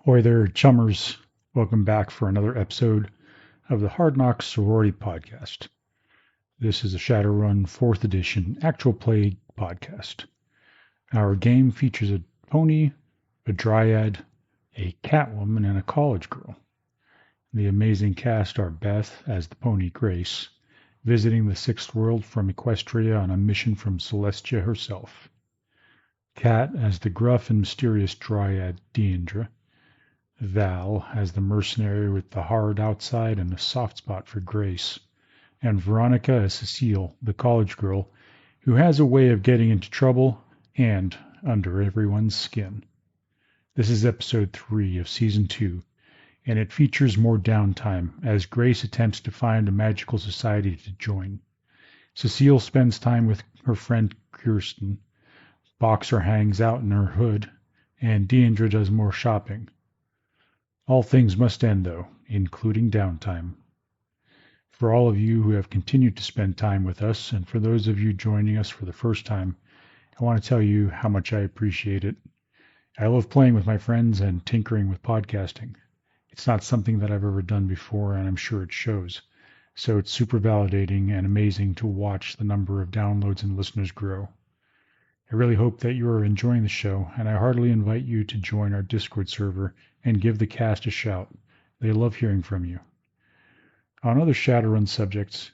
Ahoy there, Chummers. Welcome back for another episode of the Hard Knocks Sorority podcast. This is a Shadowrun 4th edition actual play podcast. Our game features a pony, a dryad, a catwoman, and a college girl. The amazing cast are Beth as the pony Grace, visiting the Sixth World from Equestria on a mission from Celestia herself. Kat as the gruff and mysterious Dryad Diendre. Val as the mercenary with the hard outside and a soft spot for Grace. And Veronika as Cecile, the college girl, who has a way of getting into trouble and under everyone's skin. This is episode 3 of season 2, and it features more downtime as Grace attempts to find a magical society to join. Cecile spends time with her friend Kirstin. Boxer hangs out in her hood, and Diendre does more shopping. All things must end, though, including downtime. For all of you who have continued to spend time with us, and for those of you joining us for the first time, I want to tell you how much I appreciate it. I love playing with my friends and tinkering with podcasting. It's not something that I've ever done before, and I'm sure it shows. So it's super validating and amazing to watch the number of downloads and listeners grow. I really hope that you are enjoying the show, and I heartily invite you to join our Discord server and give the cast a shout. They love hearing from you. On other Shadowrun subjects,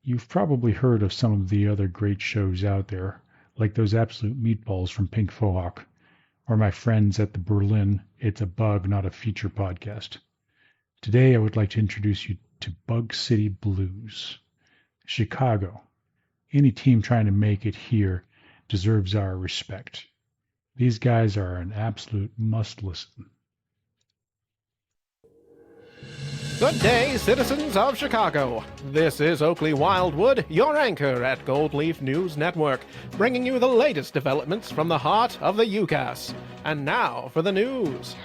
you've probably heard of some of the other great shows out there, like those absolute meatballs from Pink Fohawk, or my friends at the Berlin It's a Bug, Not a Feature podcast. Today I would like to introduce you to Bug City Blues. Chicago. Any team trying to make it here deserves our respect. These guys are an absolute must-listen. Good day, citizens of Chicago. This is Oakley Wildwood, your anchor at Gold Leaf News Network, bringing you the latest developments from the heart of the UCAS. And now for the news.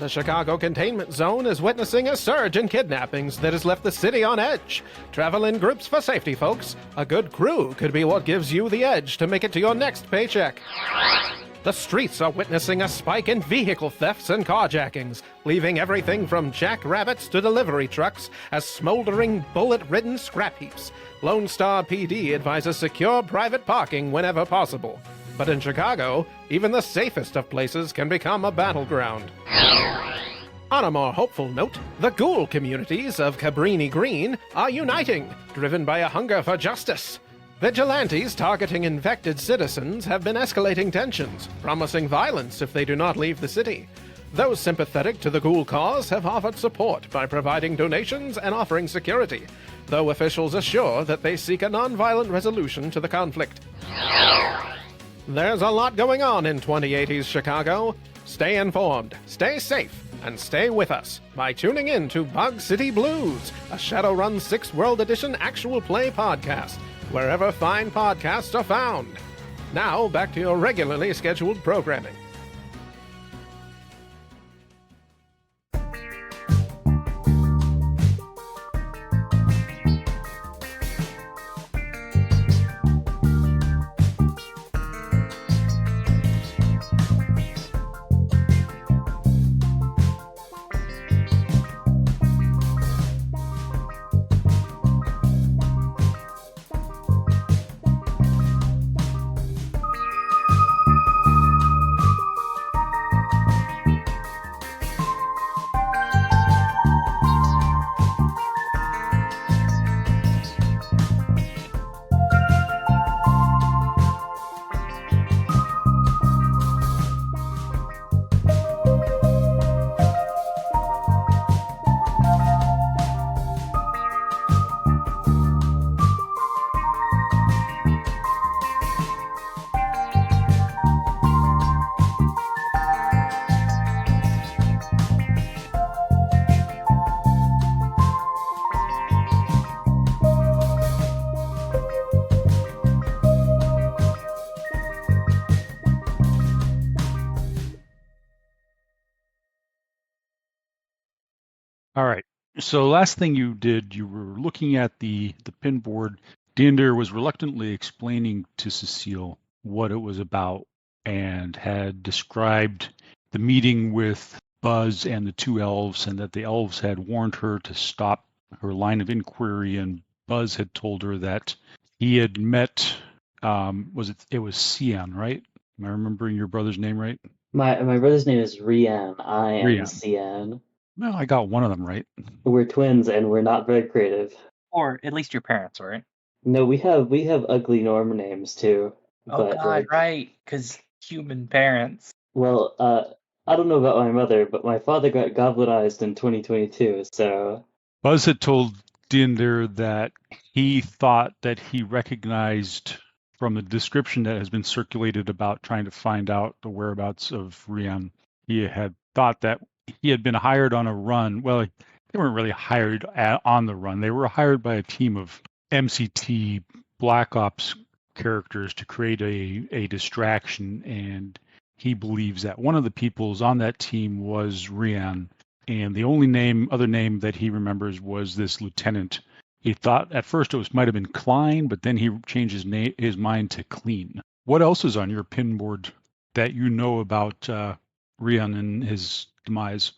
The Chicago containment zone is witnessing a surge in kidnappings that has left the city on edge. Travel in groups for safety, folks. A good crew could be what gives you the edge to make it to your next paycheck. The streets are witnessing a spike in vehicle thefts and carjackings, leaving everything from jackrabbits to delivery trucks as smoldering, bullet-ridden scrap heaps. Lone Star PD advises secure private parking whenever possible. But in Chicago, even the safest of places can become a battleground. On a more hopeful note, the ghoul communities of Cabrini Green are uniting, driven by a hunger for justice. Vigilantes targeting infected citizens have been escalating tensions, promising violence if they do not leave the city. Those sympathetic to the ghoul cause have offered support by providing donations and offering security, though officials assure that they seek a nonviolent resolution to the conflict. There's a lot going on in 2080s Chicago. Stay informed, stay safe, and stay with us by tuning in to Bug City Blues, a Shadowrun 6th World Edition actual play podcast, wherever fine podcasts are found. Now, back to your regularly scheduled programming. All right. So last thing you did, you were looking at the pin board. Diendre was reluctantly explaining to Cecile what it was about and had described the meeting with Buzz and the two elves, and that the elves had warned her to stop her line of inquiry, and Buzz had told her that he had met, it was Cian, right? Am I remembering your brother's name right? My brother's name is Rian. I am Rian. Cian. Well, I got one of them right. We're twins and we're not very creative. Or at least your parents, right? No, we have ugly norm names too. Oh But God, right? Because human parents. well, I don't know about my mother, but my father got goblinized in 2022, so Buzz had told Dinder that he thought that he recognized from the description that has been circulated about trying to find out the whereabouts of Rian. He had thought that he had been hired on a run. Well, they weren't really hired on the run. They were hired by a team of MCT Black Ops characters to create a distraction, and he believes that one of the peoples on that team was Rian, and the only other name that he remembers was this lieutenant. He thought at first it might have been Klein, but then he changed his mind to Clean. What else is on your pin board that you know about Rian and his demise?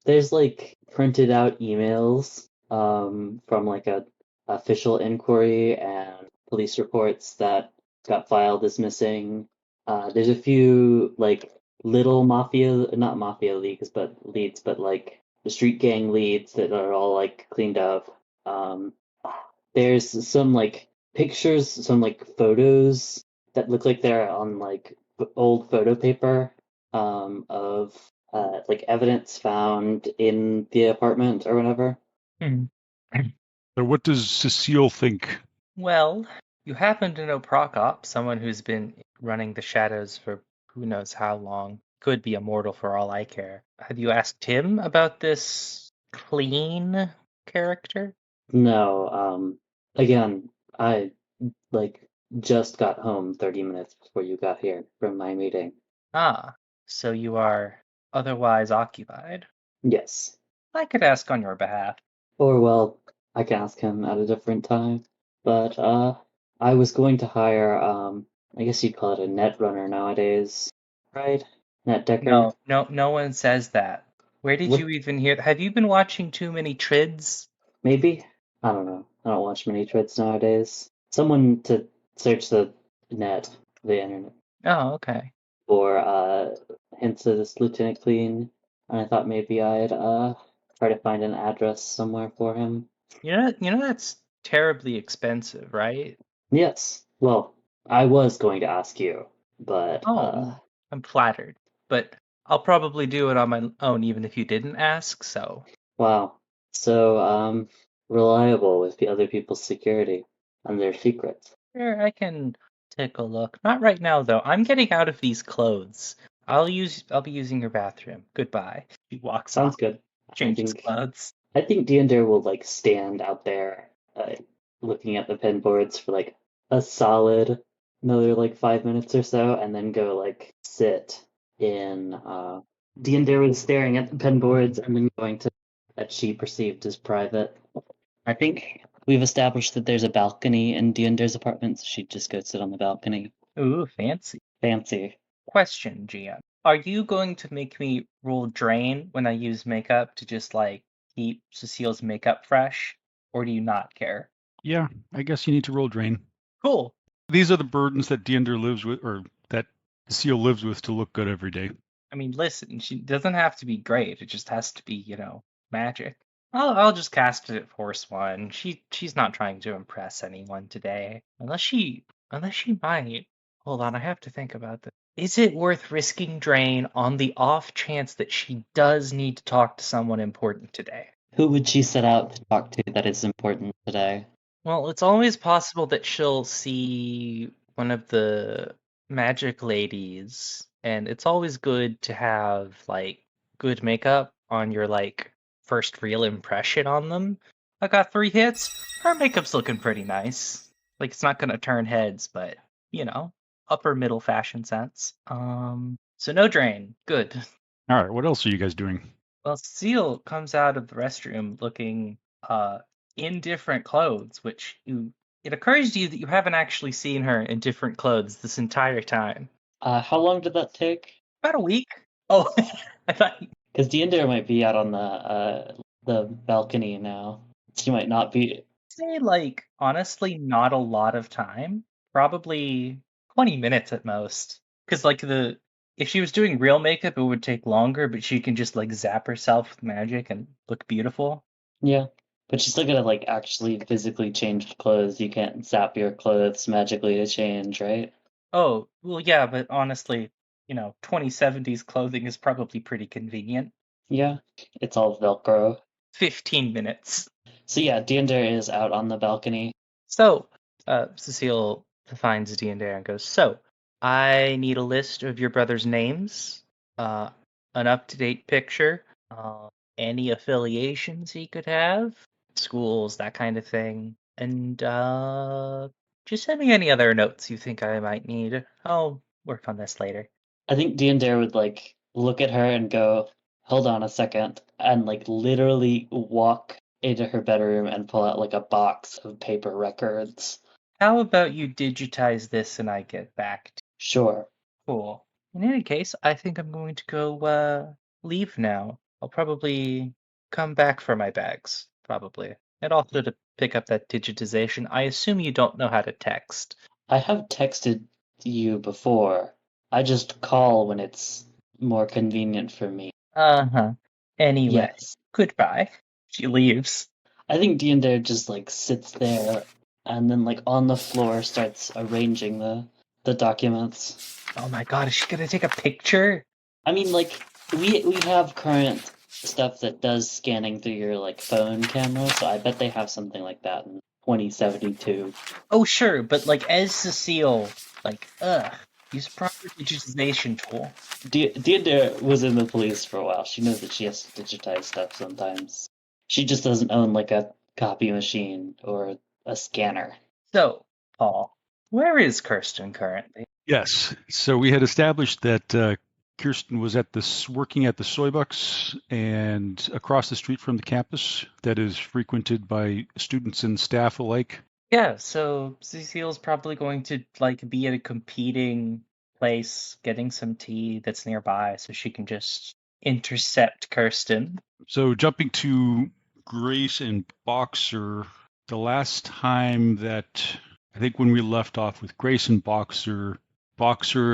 there's like printed out emails from like a official inquiry and police reports that got filed as missing. There's a few like little not mafia leads, but like the street gang leads that are all like cleaned up. Um, there's some like pictures, some like photos that look like they're on like old photo paper of like evidence found in the apartment or whatever. Hmm. So what does Cecile think? Well, you happen to know Prokop, someone who's been running the shadows for who knows how long. Could be immortal for all I care. Have you asked him about this clean character? No, again, I like just got home 30 minutes before you got here from my meeting. Ah, so you are otherwise occupied. Yes. I could ask on your behalf. Or well, I can ask him at a different time. But I was going to hire I guess you'd call it a net runner nowadays, right? Net decker. No one says that. Where did What? you even hear? Have you been watching too many trids? Maybe? I don't know. I don't watch many threads nowadays. Someone to search the net, the internet, Oh, okay. for hints of this Lieutenant Clean, and I thought maybe I'd try to find an address somewhere for him. You know that's terribly expensive, right? Yes. Well, I was going to ask you, but Oh, I'm flattered. But I'll probably do it on my own even if you didn't ask, so. wow. So reliable with the other people's security and their secrets. Sure, I can take a look. Not right now though. I'm getting out of these clothes. I'll be using your bathroom. Goodbye. She walks Sounds off, good. changes clothes. I think Diender will like stand out there, looking at the pin boards for like a solid another like 5 minutes or so, and then go like sit in. Diender was staring at the pin boards and then going to that she perceived as private. I think we've established that there's a balcony in Diender's apartment, so she'd just go sit on the balcony. Ooh, fancy. Fancy. Question, GM. Are you going to make me roll drain when I use makeup to just like keep Cecile's makeup fresh? Or do you not care? Yeah, I guess you need to roll drain. Cool. These are the burdens that Diender lives with, or that Cecile lives with to look good every day. I mean, listen, she doesn't have to be great. It just has to be, magic. I'll just cast it at force 1. She's not trying to impress anyone today. Unless she might. Hold on, I have to think about this. Is it worth risking drain on the off chance that she does need to talk to someone important today? Who would she set out to talk to that is important today? Well, it's always possible that she'll see one of the magic ladies, and it's always good to have like good makeup on your like first real impression on them. I got 3 hits. Her makeup's looking pretty nice. Like it's not gonna turn heads, but upper middle fashion sense. So no drain. Good. All right, what else are you guys doing? Well, Cecile comes out of the restroom looking in different clothes, it occurs to you that you haven't actually seen her in different clothes this entire time. How long did that take? About a week. Oh, I thought. Because Diendre might be out on the balcony now. She might not be. Say, like, honestly, not a lot of time. Probably 20 minutes at most. Because, like, if she was doing real makeup, it would take longer, but she can just, like, zap herself with magic and look beautiful. Yeah. But she's still gonna, like, actually physically change clothes. You can't zap your clothes magically to change, right? Oh, well, yeah, but honestly, 2070s clothing is probably pretty convenient. Yeah. It's all Velcro. 15 minutes. So yeah, Diendre is out on the balcony. So, Cecile finds Diendre and goes, so, I need a list of your brother's names, an up-to-date picture, any affiliations he could have, schools, that kind of thing, and just send me any other notes you think I might need. I'll work on this later. I think Diendre would, like, look at her and go, hold on a second, and, like, literally walk into her bedroom and pull out, like, a box of paper records. How about you digitize this and I get back to Sure. Cool. In any case, I think I'm going to go leave now. I'll probably come back for my bags, probably. And also to pick up that digitization. I assume you don't know how to text. I have texted you before. I just call when it's more convenient for me. Uh-huh. Anyway, Yes. goodbye. She leaves. I think Diender just, like, sits there and then, like, on the floor starts arranging the documents. Oh my god, is she gonna take a picture? I mean, like, we have current stuff that does scanning through your, like, phone camera, so I bet they have something like that in 2072. Oh sure, but like as Cecile, use proper digitization tool. Diender was in the police for a while. She knows that she has to digitize stuff sometimes. She just doesn't own, like, a copy machine or a scanner. So, Paul, where is Kirstin currently? Yes. So we had established that Kirstin was working at the Soybucks and across the street from the campus that is frequented by students and staff alike. Yeah, so Cecile's probably going to be at a competing place getting some tea that's nearby so she can just intercept Kirstin. So jumping to Grace and Boxer, the last time that I think when we left off with Grace and Boxer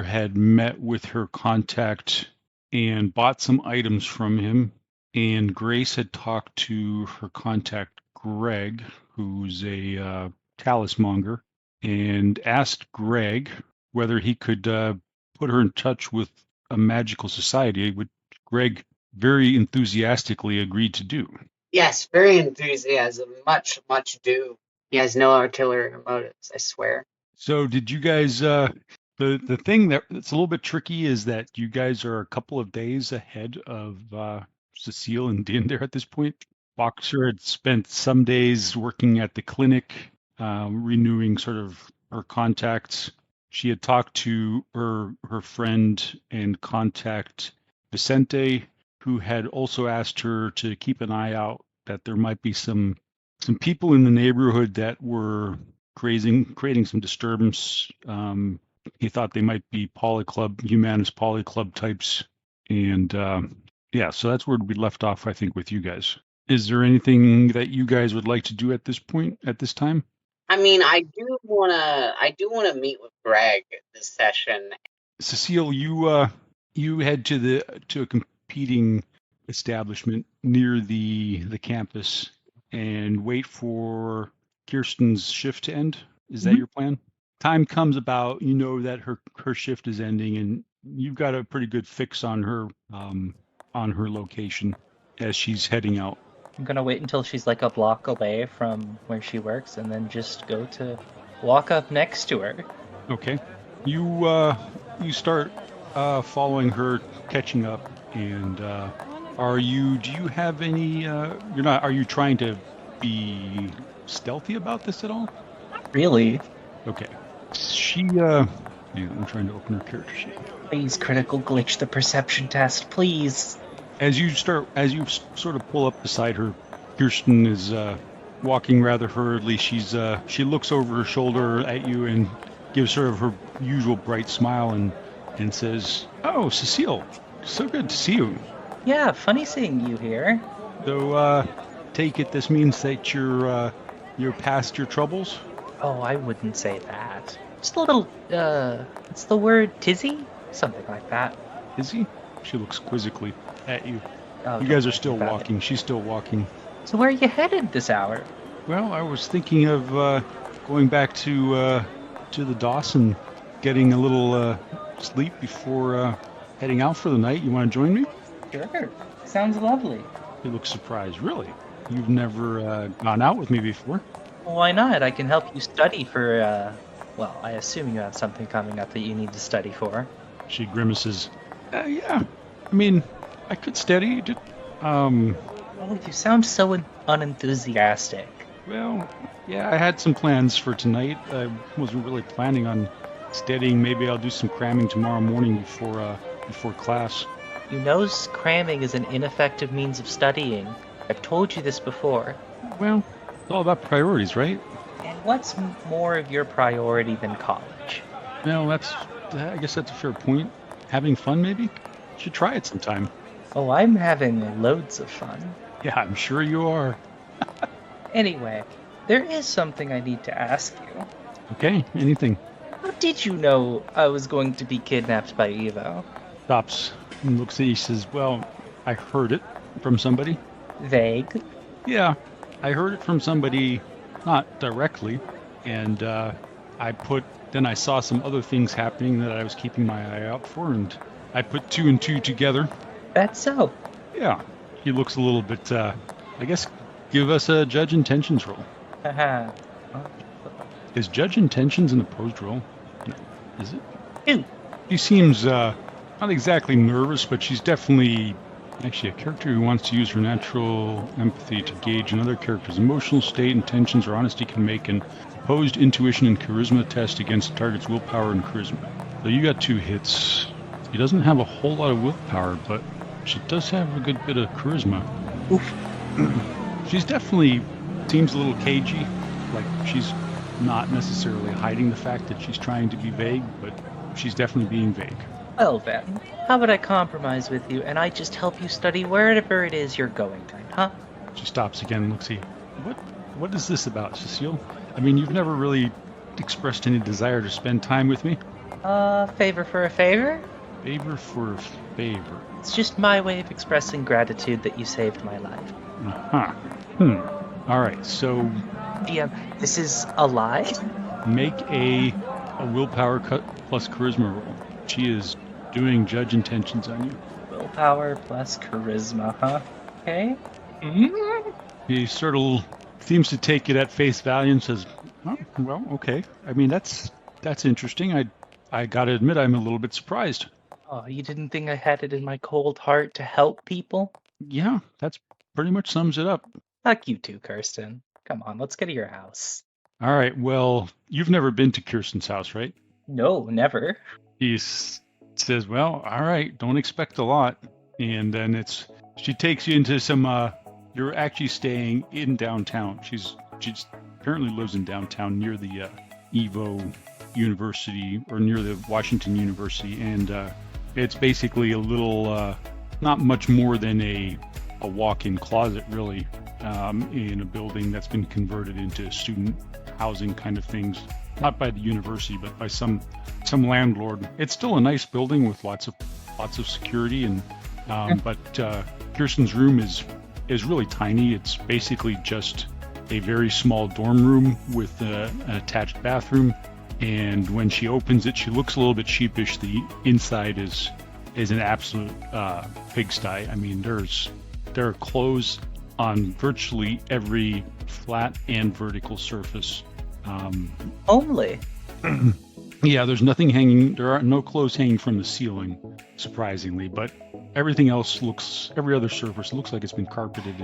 had met with her contact and bought some items from him, and Grace had talked to her contact Gregg, who's a talismonger, and asked Gregg whether he could put her in touch with a magical society, which Gregg very enthusiastically agreed to do. Yes, very enthusiasm. Much do. He has no ulterior motives, I swear. So did you guys, the thing that's a little bit tricky is that you guys are a couple of days ahead of Cecile and Dinder at this point. Boxer had spent some days working at the clinic, renewing sort of her contacts. She had talked to her friend and contact Vicente, who had also asked her to keep an eye out that there might be some people in the neighborhood that were creating some disturbance. He thought they might be humanist polyclub types. And so that's where we left off, I think, with you guys. Is there anything that you guys would like to do at this time? I mean, I do wanna meet with Greg this session. Cecile, you head to a competing establishment near the campus and wait for Kirstin's shift to end. Is that your plan? Time comes about, you know that her shift is ending, and you've got a pretty good fix on her location as she's heading out. I'm gonna wait until she's like a block away from where she works and then just go to walk up next to her. Okay. You start following her, catching up, and are you trying to be stealthy about this at all? Really? Okay. I'm trying to open her character sheet. Please, critical glitch the perception test, please. As you sort of pull up beside her, Kirstin is walking rather hurriedly. She looks over her shoulder at you and gives sort of her usual bright smile and says, "Oh, Cecile, So good to see you. Yeah, funny seeing you here. So, take it this means that you're past your troubles? Oh, I wouldn't say that. Just a little, what's the word? Tizzy? Something like that. Is he? She looks quizzically at you. Oh, You don't guys are worry still about it. walking. She's still walking. So where are you headed this hour? Well, I was thinking of going back to the Dawson, getting a little sleep before heading out for the night. You want to join me? Sure. Sounds lovely. You look surprised. Really? You've never gone out with me before? Well, why not? I can help you study for, well, I assume you have something coming up that you need to study for. She grimaces. Yeah. I mean, I could study. Oh, you sound so unenthusiastic. Well, yeah, I had some plans for tonight. I wasn't really planning on studying. Maybe I'll do some cramming tomorrow morning before class. You know cramming is an ineffective means of studying. I've told you this before. Well, it's all about priorities, right? And what's more of your priority than college? Well, I guess that's a fair point. Having fun, maybe? Should try it sometime. Oh, I'm having loads of fun. Yeah, I'm sure you are. Anyway, there is something I need to ask you. Okay, anything. How did you know I was going to be kidnapped by Evo? Stops and looks at you, says, well, I heard it from somebody. Vague. Yeah, I heard it from somebody, not directly, and then I saw some other things happening that I was keeping my eye out for, and I put two and two together. That's so. Yeah, he looks a little bit, I guess, give us a judge intentions roll. Haha. Is judge intentions an opposed roll? No, is it? Ew. She seems not exactly nervous, but she's definitely actually a character who wants to use her natural empathy to gauge another character's emotional state, intentions, or honesty, can make an opposed intuition and charisma test against the target's willpower and charisma. So you got 2 hits. She doesn't have a whole lot of willpower, but she does have a good bit of charisma. Oof. She's definitely seems a little cagey, like she's not necessarily hiding the fact that she's trying to be vague, but she's definitely being vague. Well then, how about I compromise with you and I just help you study wherever it is you're going then, huh? She stops again and looks at you. What is this about, Cecile? I mean, you've never really expressed any desire to spend time with me. Favor for a favor? Favor for a favor. It's just my way of expressing gratitude that you saved my life. Uh-huh. Alright, so GM, this is a lie? make a willpower cut plus charisma roll. She is doing judge intentions on you. Willpower plus charisma, huh? Okay. He sort of seems to take it at face value and says, oh, well, okay. I mean, that's interesting. I gotta admit, I'm a little bit surprised. Oh, you didn't think I had it in my cold heart to help people? Yeah, that's pretty much sums it up. Fuck you too, Kirstin. Come on, let's get to your house. All right, well, you've never been to Kirstin's house, right? No, never. He says, well, all right, don't expect a lot. And then she takes you into some, you're actually staying in downtown. She's apparently lives in downtown near the Evo University, or near the Washington University. And it's basically a little, not much more than a walk-in closet, really, in a building that's been converted into student housing kind of things. Not by the university, but by some landlord. It's still a nice building with lots of security, and but Kirstin's room is really tiny. It's basically just a very small dorm room with an attached bathroom. And when she opens it, she looks a little bit sheepish. The inside is an absolute pigsty. I mean, there are clothes on virtually every flat and vertical surface. Only. Yeah, there's nothing hanging. There are no clothes hanging from the ceiling, surprisingly. But everything else every other surface looks like it's been carpeted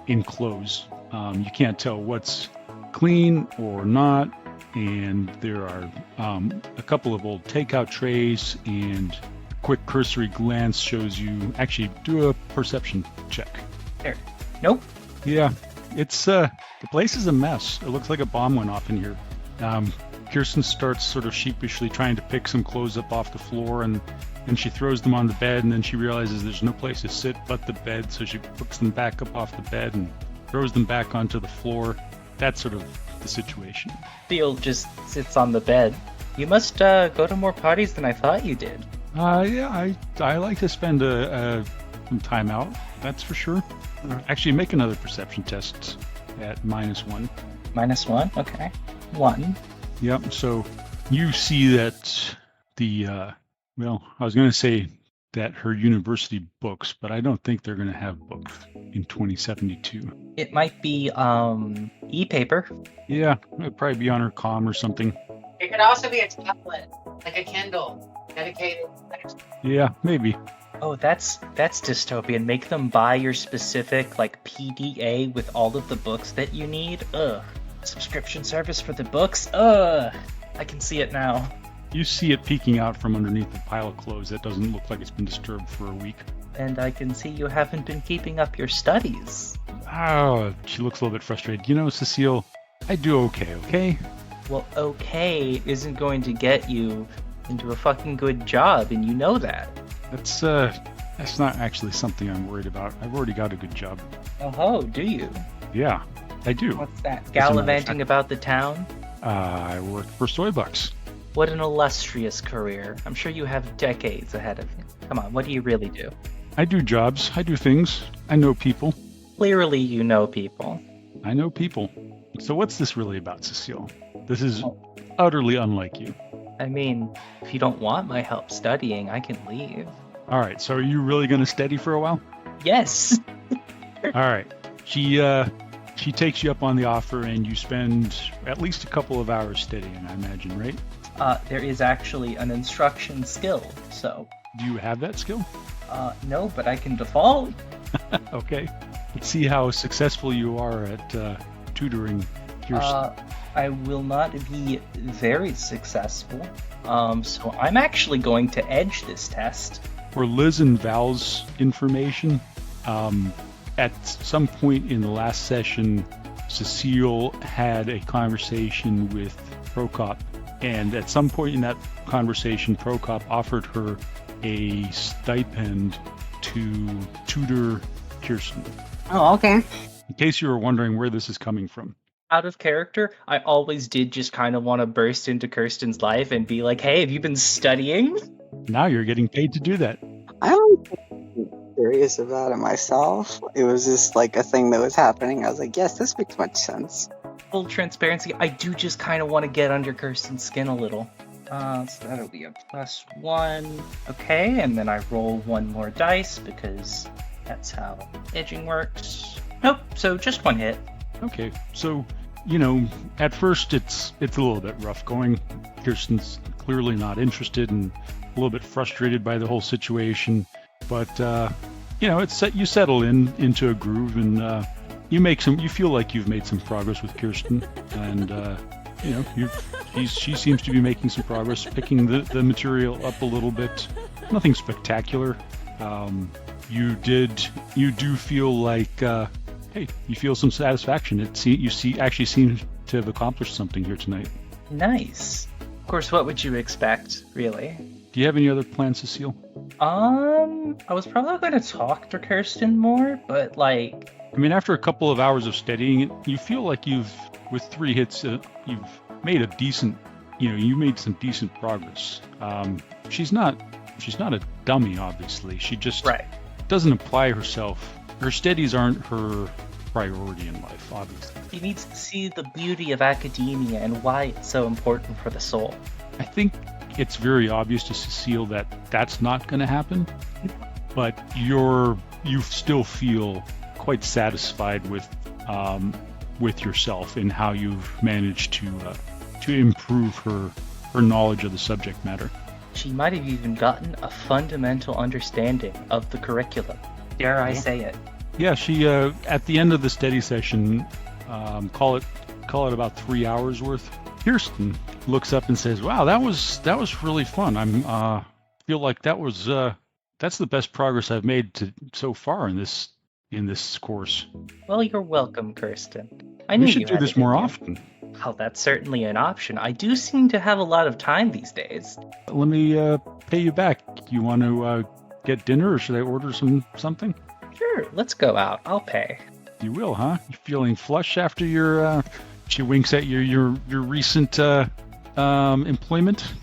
in clothes. You can't tell what's clean or not. And there are a couple of old takeout trays, and a quick cursory glance shows you. Actually, do a perception check. There. Nope. Yeah, it's the place is a mess. It looks like a bomb went off in here. Kirstin starts sort of sheepishly trying to pick some clothes up off the floor, and she throws them on the bed, and then she realizes there's no place to sit but the bed, so she picks them back up off the bed and throws them back onto the floor. That's sort of the situation. Theo just sits on the bed. You must go to more parties than I thought you did. Yeah, I like to spend some time out, that's for sure. Actually, make another perception test at -1. -1? Okay. 1. Yep, so you see that well, I was going to say that her university books, but I don't think they're going to have books in 2072. It might be e-paper. Yeah, it'd probably be on her comm or something. It could also be a tablet, like a Kindle, dedicated. Yeah, maybe. Oh, that's dystopian. Make them buy your specific like PDA with all of the books that you need. Ugh. Subscription service for the books. Ugh. I can see it now. You see it peeking out from underneath a pile of clothes that doesn't look like it's been disturbed for a week. And I can see you haven't been keeping up your studies. Oh, she looks a little bit frustrated. You know, Cecile, I do okay? Well, okay isn't going to get you into a fucking good job, and you know that. That's not actually something I'm worried about. I've already got a good job. Oh, do you? Yeah, I do. What's that? Gallivanting about the town? I work for Soybucks. What an illustrious career. I'm sure you have decades ahead of you. Come on, what do you really do? I do jobs. I do things. I know people. Clearly you know people. I know people. So what's this really about, Cecile? This is utterly unlike you. I mean, if you don't want my help studying, I can leave. All right, so are you really going to study for a while? Yes. All right. She takes you up on the offer, and you spend at least a couple of hours studying, I imagine, right? There is actually an instruction skill, so... Do you have that skill? No, but I can default. Okay. Let's see how successful you are at tutoring Kirstin. I will not be very successful. So I'm actually going to edge this test. For Liz and Val's information, at some point in the last session, Cecile had a conversation with Prokop, and at some point in that conversation, Prokop offered her a stipend to tutor Kirstin. Oh, okay. In case you were wondering where this is coming from. Out of character, I always did just kind of want to burst into Kirstin's life and be like, hey, have you been studying? Now you're getting paid to do that. I don't curious about it myself. It was just like a thing that was happening. I was like, yes, this makes much sense. Full transparency, I do just kind of want to get under Kirstin's skin a little. So that'll be a +1. Okay, and then I roll one more dice because that's how edging works. Nope, so just one hit. Okay, so, you know, at first it's a little bit rough going. Kirstin's clearly not interested and a little bit frustrated by the whole situation, but you know, you settle into a groove, and you feel like you've made some progress with Kirstin, and you know, she seems to be making some progress, picking the material up a little bit. Nothing spectacular. You do feel like hey, you feel some satisfaction. You actually seem to have accomplished something here tonight. Nice. Of course, what would you expect, really? Do you have any other plans, Cecile? I was probably going to talk to Kirstin more, but like... I mean, after a couple of hours of studying, you feel like with 3 hits, you've made you made some decent progress. She's not a dummy, obviously. She just doesn't apply herself. Her studies aren't her priority in life, obviously. She needs to see the beauty of academia and why it's so important for the soul. I think it's very obvious to Cecile that that's not going to happen, but you still feel quite satisfied with yourself in how you've managed to improve her knowledge of the subject matter. She might have even gotten a fundamental understanding of the curriculum. Dare I say it? Yeah, she at the end of the study session, call it about 3 hours worth. Kirstin looks up and says, "Wow, that was really fun. I'm feel like that's the best progress I've made so far in this course." Well, you're welcome, Kirstin. I knew we should you do had this it in more you. often. Well, that's certainly an option. I do seem to have a lot of time these days. Let me pay you back. You want to get dinner, or should I order something? Sure, let's go out. I'll pay. You will, huh? You feeling flush after your? She winks at your recent employment.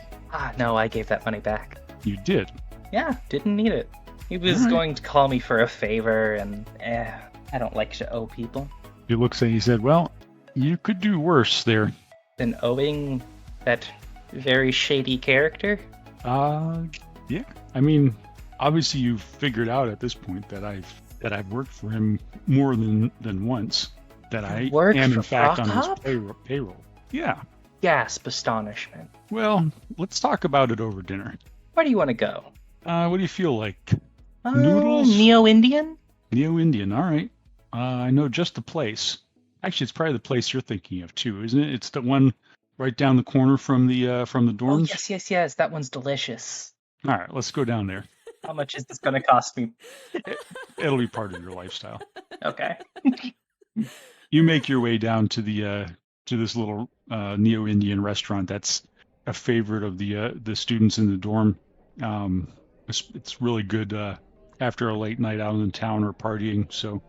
No, I gave that money back. You did. Yeah, didn't need it. He was All right. going to call me for a favor, and I don't like to owe people. He looks at you. He said, "Well, you could do worse there." Than owing that very shady character. Yeah. I mean, obviously you've figured out at this point that I've worked for him more than once. That I Worked am in for fact on his Prokop? payroll. Yeah. Gasp astonishment. Well, let's talk about it over dinner. Where do you want to go? What do you feel like? Noodles? Neo-Indian? Neo-Indian. All right. I know just the place. Actually, it's probably the place you're thinking of too, isn't it? It's the one right down the corner from the dorms. Oh, yes. That one's delicious. All right, let's go down there. How much is this going to cost me? It'll be part of your lifestyle. Okay. You make your way down to the to this little neo-Indian restaurant that's a favorite of the students in the dorm. It's really good after a late night out in town or partying. So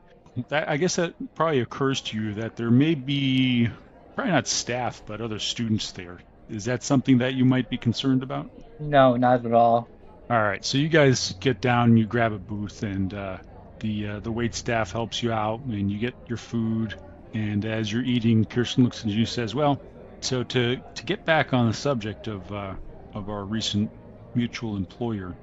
I guess that probably occurs to you that there may be probably not staff but other students there. Is that something that you might be concerned about? No, not at all. All right, so you guys get down, you grab a booth, and the wait staff helps you out, and you get your food. And as you're eating, Kirstin looks at you and says, "Well, so to get back on the subject of our recent mutual employer,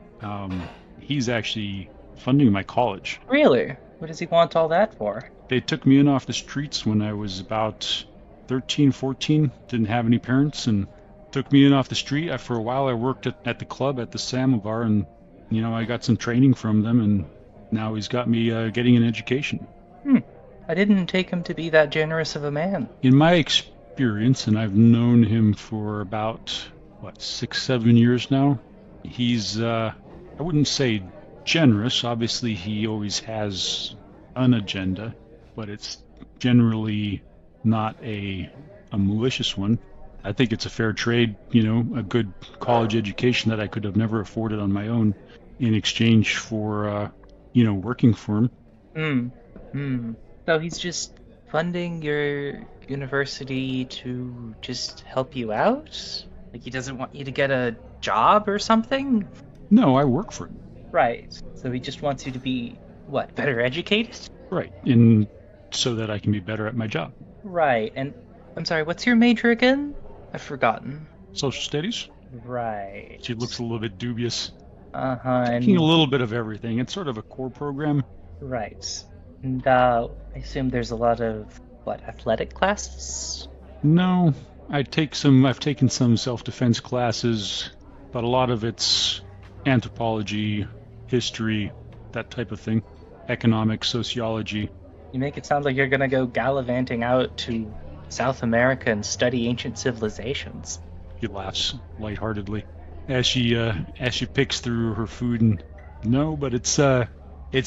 he's actually funding my college. Really? What does he want all that for? They took me in off the streets when I was about 13, 14, didn't have any parents, and took me in off the street. For a while, I worked at the club at the Samovar, and I got some training from them, and now he's got me getting an education." I didn't take him to be that generous of a man. In my experience, and I've known him for about 6, 7 years now, he's I wouldn't say generous. Obviously, he always has an agenda, but it's generally not a malicious one. I think it's a fair trade, a good college education that I could have never afforded on my own in exchange for, working for him. So he's just funding your university to just help you out? Like he doesn't want you to get a job or something? No, I work for him. Right. So he just wants you to be, better educated? Right, and so that I can be better at my job. Right. And I'm sorry, what's your major again? I've forgotten. Social studies? Right. She looks a little bit dubious. Uh-huh. Taking a little bit of everything. It's sort of a core program. Right. And I assume there's a lot of, athletic classes? No, I've taken some self-defense classes, but a lot of it's anthropology, history, that type of thing. Economics, sociology. You make it sound like you're gonna go gallivanting out to South America and study ancient civilizations. She laughs lightheartedly as she picks through her food. And no, but it's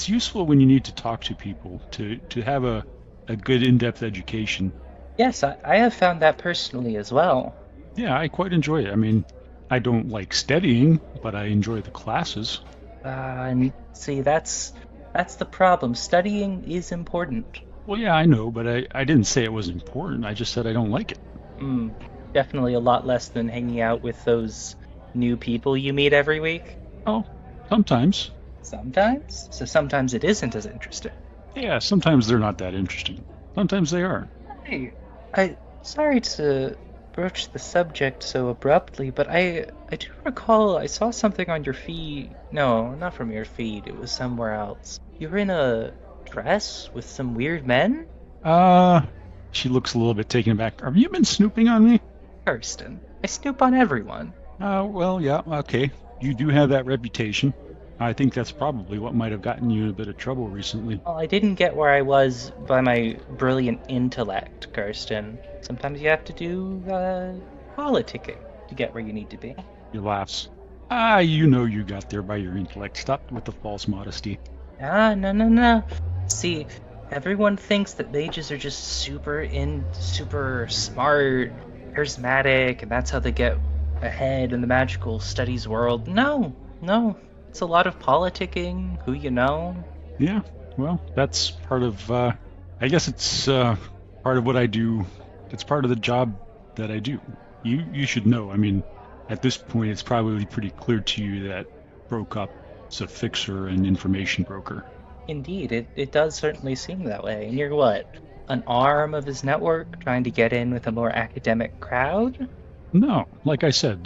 useful when you need to talk to people to have a good in-depth education. Yes, I have found that personally as well. Yeah, I quite enjoy it. I mean, I don't like studying, but I enjoy the classes. And see, that's the problem. Studying is important. Well, yeah, I know, but I didn't say it was important. I just said I don't like it. Definitely a lot less than hanging out with those new people you meet every week. Oh, sometimes. Sometimes? So sometimes it isn't as interesting. Yeah, sometimes they're not that interesting. Sometimes they are. Hey, sorry to broach the subject so abruptly, but I do recall I saw something on your feed. No, not from your feed. It was somewhere else. You were in a dress with some weird men? She looks a little bit taken aback. Have you been snooping on me? Kirstin, I snoop on everyone. Well, yeah, okay. You do have that reputation. I think that's probably what might have gotten you in a bit of trouble recently. Well, I didn't get where I was by my brilliant intellect, Kirstin. Sometimes you have to do, politicking to get where you need to be. He laughs. You got there by your intellect. Stop with the false modesty. No. See, Everyone thinks that mages are just super smart, charismatic, and that's how they get ahead in the magical studies world. No. It's a lot of politicking, who you know. Yeah, well, that's part of, I guess it's part of what I do. It's part of the job that I do. You should know. I mean, at this point, it's probably pretty clear to you that Prokop's a fixer and information broker. Indeed, it does certainly seem that way. And you're what? An arm of his network trying to get in with a more academic crowd? No, like I said,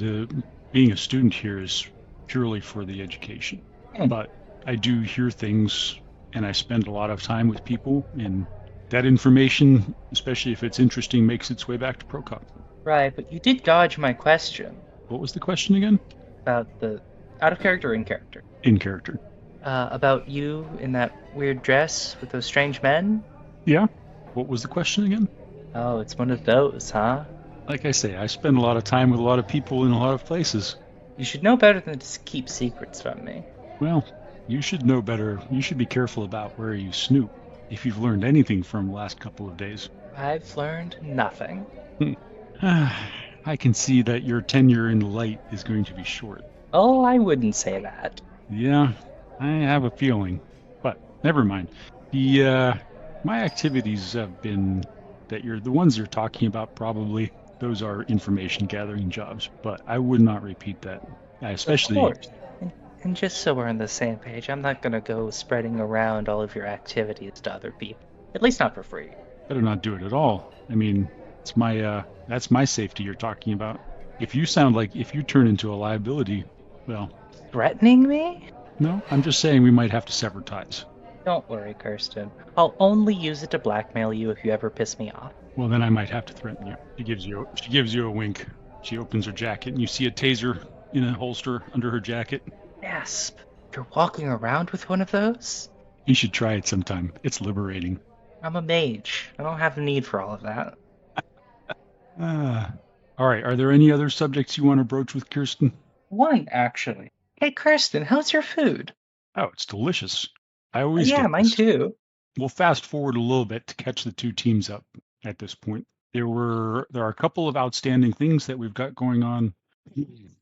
being a student here is purely for the education. But I do hear things, and I spend a lot of time with people, and that information, especially if it's interesting, makes its way back to Prokop. Right, but you did dodge my question. What was the question again? About the... Out of character or in character? In character. About you in that weird dress with those strange men? Yeah? What was the question again? Oh, it's one of those, huh? Like I say, I spend a lot of time with a lot of people in a lot of places. You should know better than to keep secrets from me. Well, you should know better. You should be careful about where you snoop, if you've learned anything from the last couple of days. I've learned nothing. I can see that your tenure in the light is going to be short. Oh, I wouldn't say that. Yeah, I have a feeling. But never mind. My activities have been that the ones you're talking about probably, those are information gathering jobs, but I would not repeat that. Especially... Of course. And just so we're on the same page, I'm not going to go spreading around all of your activities to other people. At least not for free. Better not do it at all. I mean, it's that's my safety you're talking about. If you turn into a liability, well... Threatening me? No, I'm just saying we might have to sever ties. Don't worry, Kirstin. I'll only use it to blackmail you if you ever piss me off. Well, then I might have to threaten you. She gives you a wink. She opens her jacket, and you see a taser in a holster under her jacket. Gasp. You're walking around with one of those? You should try it sometime. It's liberating. I'm a mage. I don't have a need for all of that. All right, are there any other subjects you want to broach with Kirstin? One, actually. Hey, Kirstin, how's your food? Oh, it's delicious. I always Yeah, get mine this. too. We'll fast forward a little bit to catch the two teams up at this point. There are a couple of outstanding things that we've got going on.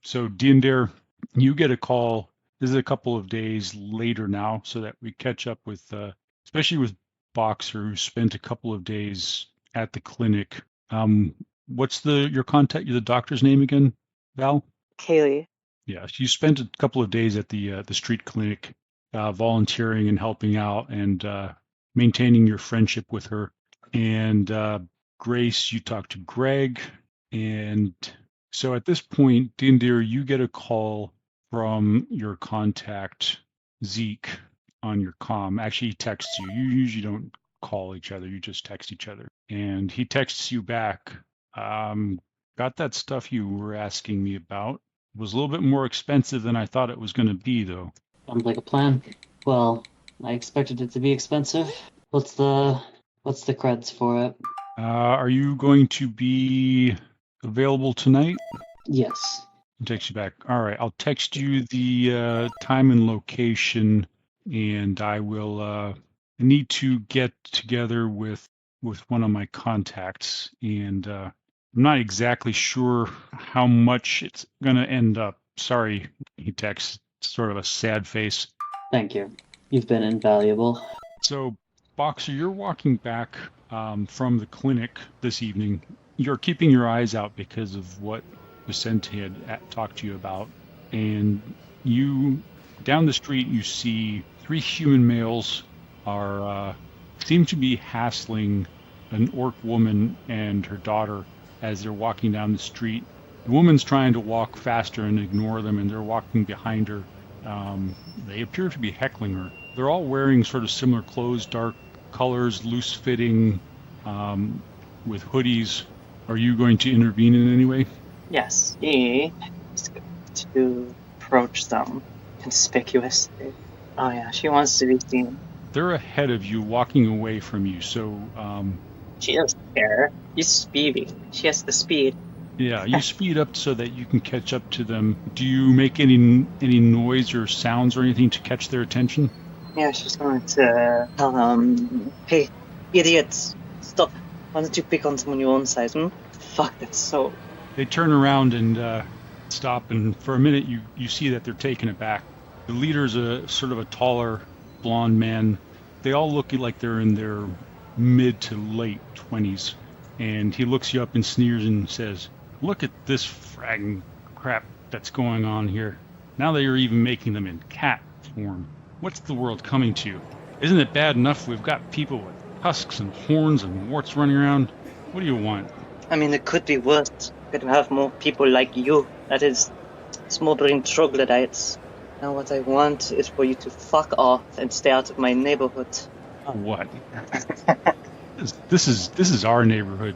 So, Diendre, you get a call. This is a couple of days later now, so that we catch up with, especially with Boxer, who spent a couple of days at the clinic. What's your contact? The doctor's name again, Val? Kaylee. Yeah, you spent a couple of days at the street clinic, volunteering and helping out and maintaining your friendship with her. And Grace, you talked to Greg. And so at this point, Diendre, you get a call from your contact, Zeke, on your comm. Actually, he texts you. You usually don't call each other. You just text each other. And he texts you back. Got that stuff you were asking me about. It was a little bit more expensive than I thought it was going to be, though. Sounds like a plan. Well, I expected it to be expensive. What's the creds for it? Are you going to be available tonight? Yes. I'll text you back. All right, I'll text you the time and location, and I will need to get together with one of my contacts, and I'm not exactly sure how much it's going to end up. Sorry, he texts, sort of a sad face. Thank you. You've been invaluable. So, Boxer, you're walking back from the clinic this evening. You're keeping your eyes out because of what Vicente had talked to you about. And you, down the street, you see 3 human males seem to be hassling an orc woman and her daughter as they're walking down the street. The woman's trying to walk faster and ignore them, and they're walking behind her. They appear to be heckling her. They're all wearing sort of similar clothes, dark colors, loose-fitting, with hoodies. Are you going to intervene in any way? Yes, he is going to approach them conspicuously. Oh yeah, she wants to be seen. They're ahead of you, walking away from you, so... She doesn't care. She's speeding. She has the speed. Yeah, you speed up so that you can catch up to them. Do you make any noise or sounds or anything to catch their attention? Yeah, she's going to tell hey, idiots, stop. Why don't you pick on someone your own size, hmm? Fuck, that's so... They turn around and stop, and for a minute you see that they're taken aback. The leader's a sort of a taller, blonde man. They all look like they're in their mid to late 20s, and he looks you up and sneers and says, "Look at this fragging crap that's going on here. Now that you're even making them in cat form. What's the world coming to? Isn't it bad enough we've got people with husks and horns and warts running around? What do you want?" I mean, it could be worse. Could have more people like you. That is, small-brain troglodytes. Now what I want is for you to fuck off and stay out of my neighborhood. What? This is our neighborhood.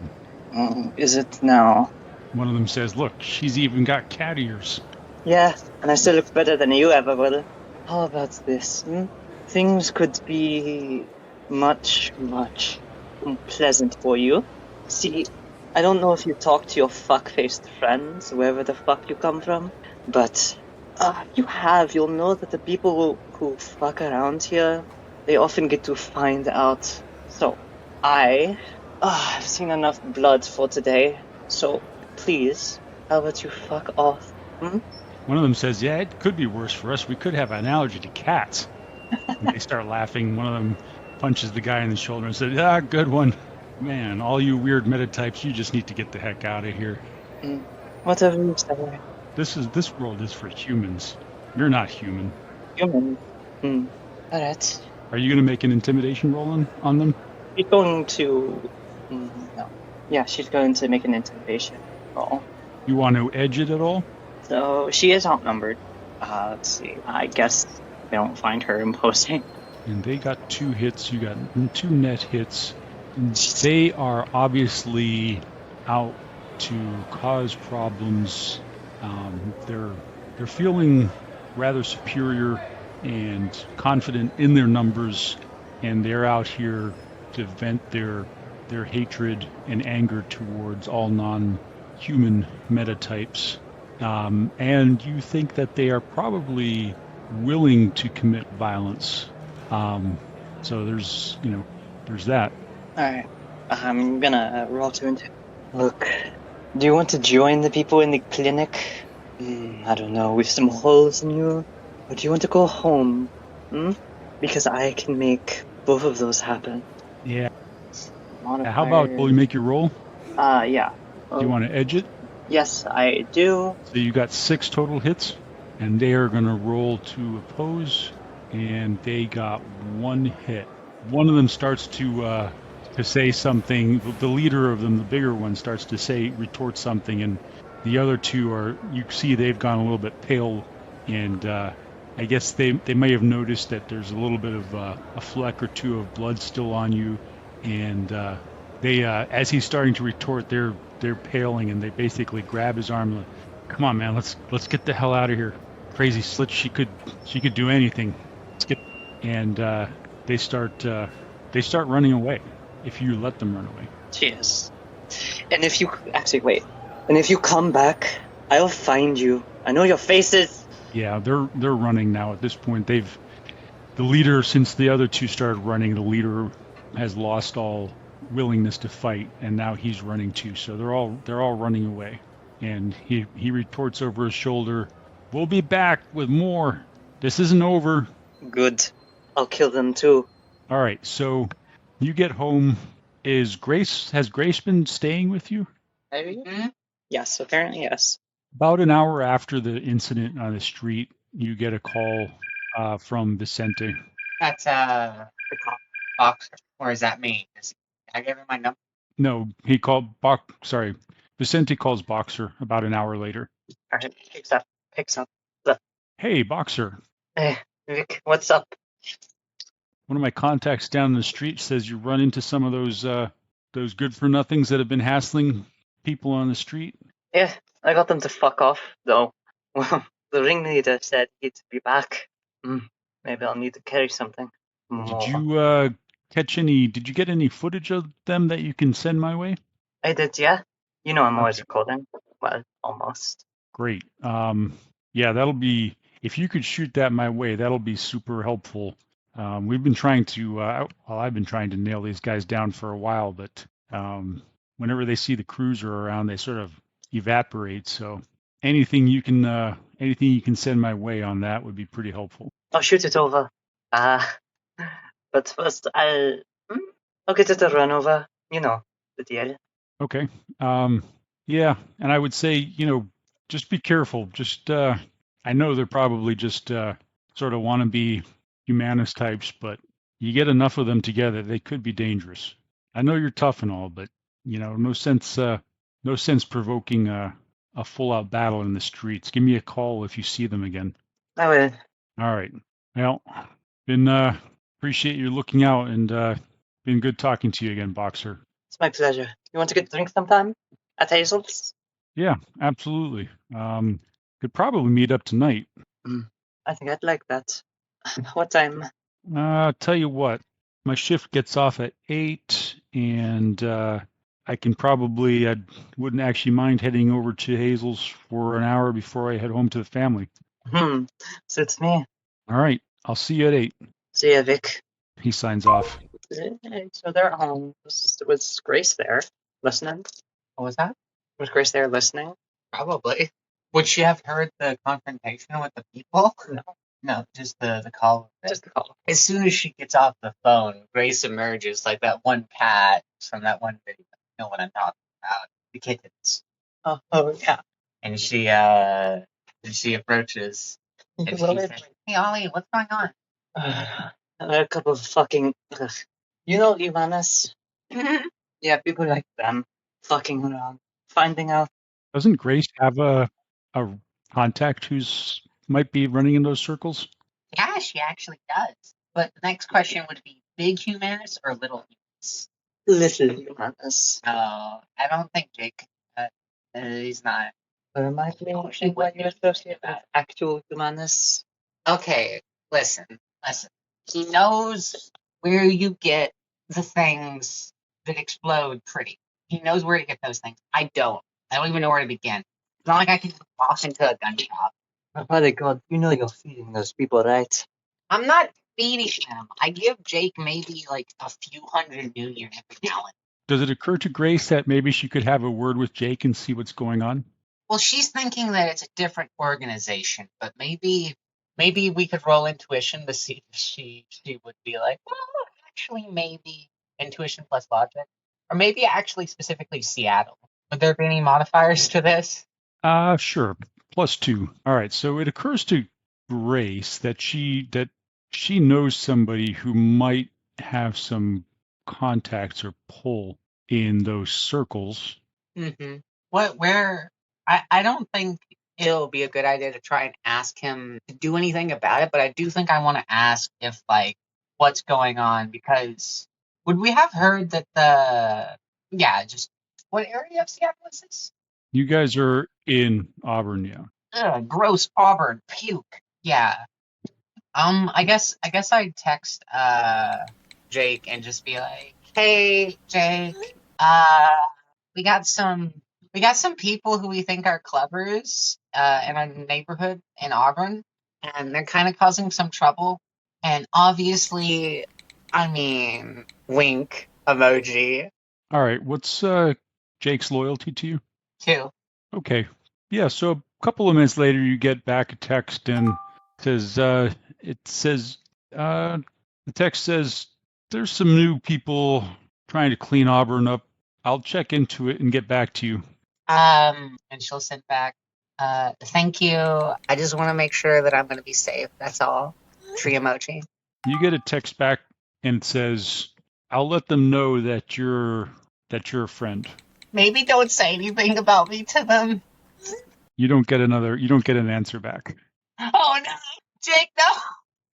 Is it now? One of them says, "Look, she's even got cat ears." Yeah, and I still look better than you ever will. How about this? Things could be much, much pleasant for you. See, I don't know if you talk to your fuck-faced friends, wherever the fuck you come from, but you'll know that the people who fuck around here, they often get to find out. So, I've seen enough blood for today, so please, how about you fuck off? One of them says, "Yeah, it could be worse for us. We could have an allergy to cats." And they start laughing. One of them punches the guy in the shoulder and says, "Ah, good one. Man, all you weird metatypes, you just need to get the heck out of here. Whatever you say. This world is for humans. You're not human." Human. Alright. Are you going to make an intimidation roll on them? She's going to... no. Yeah, she's going to make an intimidation roll. You want to edge it at all? So, she is outnumbered. Let's see. I guess they don't find her imposing. And they got 2 hits. You got 2 net hits. They are obviously out to cause problems. They're feeling rather superior and confident in their numbers, and they're out here to vent their hatred and anger towards all non-human metatypes. And you think that they are probably willing to commit violence. So there's that. Alright. I'm gonna roll to into... Look, do you want to join the people in the clinic? I don't know, with some holes in you? Or do you want to go home? Because I can make both of those happen. Yeah. How about, will you make your roll? Yeah. Do you want to edge it? Yes, I do. So you got 6 total hits, and they are going to roll to oppose, and they got 1 hit. One of them starts to say something. The leader of them, the bigger one, starts to retort something, and the other 2 you see they've gone a little bit pale, and I guess they may have noticed that there's a little bit of a fleck or 2 of blood still on you, and they as he's starting to retort, they're paling, and they basically grab his arm like, "Come on, man, let's get the hell out of here. Crazy slit, she could do anything. Let's get..." And they start running away if you let them run away. Cheers. And if you actually wait, and if you come back, I'll find you. I know your faces. Yeah, they're running now at this point. The leader, since the other 2 started running, the leader has lost all willingness to fight, and now he's running too. So they're all running away. And he retorts over his shoulder, "We'll be back with more. This isn't over." Good. I'll kill them too. All right, so you get home. Has Grace been staying with you? Yes, apparently yes. About an hour after the incident on the street, you get a call from Vicente. That's the boxer. Or is that me? I gave him my number. No, he called Vicente calls Boxer about an hour later. Alright, picks up. "Hey, Boxer. Hey, Vic, what's up? One of my contacts down the street says you run into some of those good-for-nothings that have been hassling people on the street." Yeah, I got them to fuck off, though. Well, the ringleader said he'd be back. Maybe I'll need to carry something more. Did you get any footage of them that you can send my way? I did, yeah. You know I'm always recording. Well, almost. Great. Yeah, that'll be, if you could shoot that my way, that'll be super helpful. We've been trying to, I've been trying to nail these guys down for a while, but whenever they see the cruiser around, they sort of evaporate. So anything anything you can send my way on that would be pretty helpful. I'll shoot it over. But first I'll get it a run over. You know, the deal. Okay. Yeah, and I would say, just be careful. Just, I know they're probably just sort of wannabe humanist types, but you get enough of them together, they could be dangerous. I know you're tough and all, but no sense provoking a full-out battle in the streets. Give me a call if you see them again. I will. All right. Well, appreciate you looking out, and been good talking to you again, Boxer. It's my pleasure. You want to get a drink sometime? At Hazel's? Yeah, absolutely. Could probably meet up tonight. I think I'd like that. What time? Tell you what, my shift gets off at 8, and I wouldn't actually mind heading over to Hazel's for an hour before I head home to the family. Suits me. All right, I'll see you at 8. See ya, Vic. He signs off. So they're at home. Was Grace there listening? What was that? Was Grace there listening? Probably. Would she have heard the confrontation with the people? No. No, just the call. Just the call. As soon as she gets off the phone, Grace emerges like that one Pat from that one video. You know what I'm talking about? The kittens. Oh yeah. And she approaches and she says, "Hey Ollie, what's going on?" A couple of fucking. You know Ivanas? Yeah, people like them fucking around, finding out. Doesn't Grace have a contact who's might be running in those circles? Yeah, she actually does. But the next question would be big humans or little humans? Little Ivanas. No, I don't think Jake. He's not. But it might be She when would you be associate with that. actual Ivanas. Okay, listen. He knows where you get the things that explode pretty. He knows where to get those things. I don't even know where to begin. It's not like I can walk into a gun shop. Oh my God, you know you're feeding those people, right? I'm not feeding them. I give Jake maybe like a few $100 million every now and then. Does it occur to Grace that maybe she could have a word with Jake and see what's going on? Well, she's thinking that it's a different organization, but maybe we could roll intuition to see if she would be like, well, actually, maybe intuition plus logic, or maybe actually specifically Seattle. Would there be any modifiers to this? Sure. +2. All right. So it occurs to Grace that she knows somebody who might have some contacts or pull in those circles. Mm-hmm. Where? I don't think it'll be a good idea to try and ask him to do anything about it, but I do think I want to ask if, like, what's going on, because would we have heard that just what area of Seattle is this? You guys are in Auburn, yeah. Ugh, gross Auburn puke. Yeah. I guess I'd text Jake and just be like, "Hey, Jake, we got some people who we think are clevers in our neighborhood in Auburn, and they're kind of causing some trouble. And obviously, I mean, wink emoji All right. What's Jake's loyalty to you? too. Okay. Yeah. So a couple of minutes later, you get back a text and the text says there's some new people trying to clean Auburn up. I'll check into it and get back to you. And she'll send back, thank you. I just want to make sure that I'm going to be safe. That's all. Tree emoji. You get a text back and it says, I'll let them know that you're a friend. Maybe don't say anything about me to them. You don't get an answer back. Oh no, Jake, no.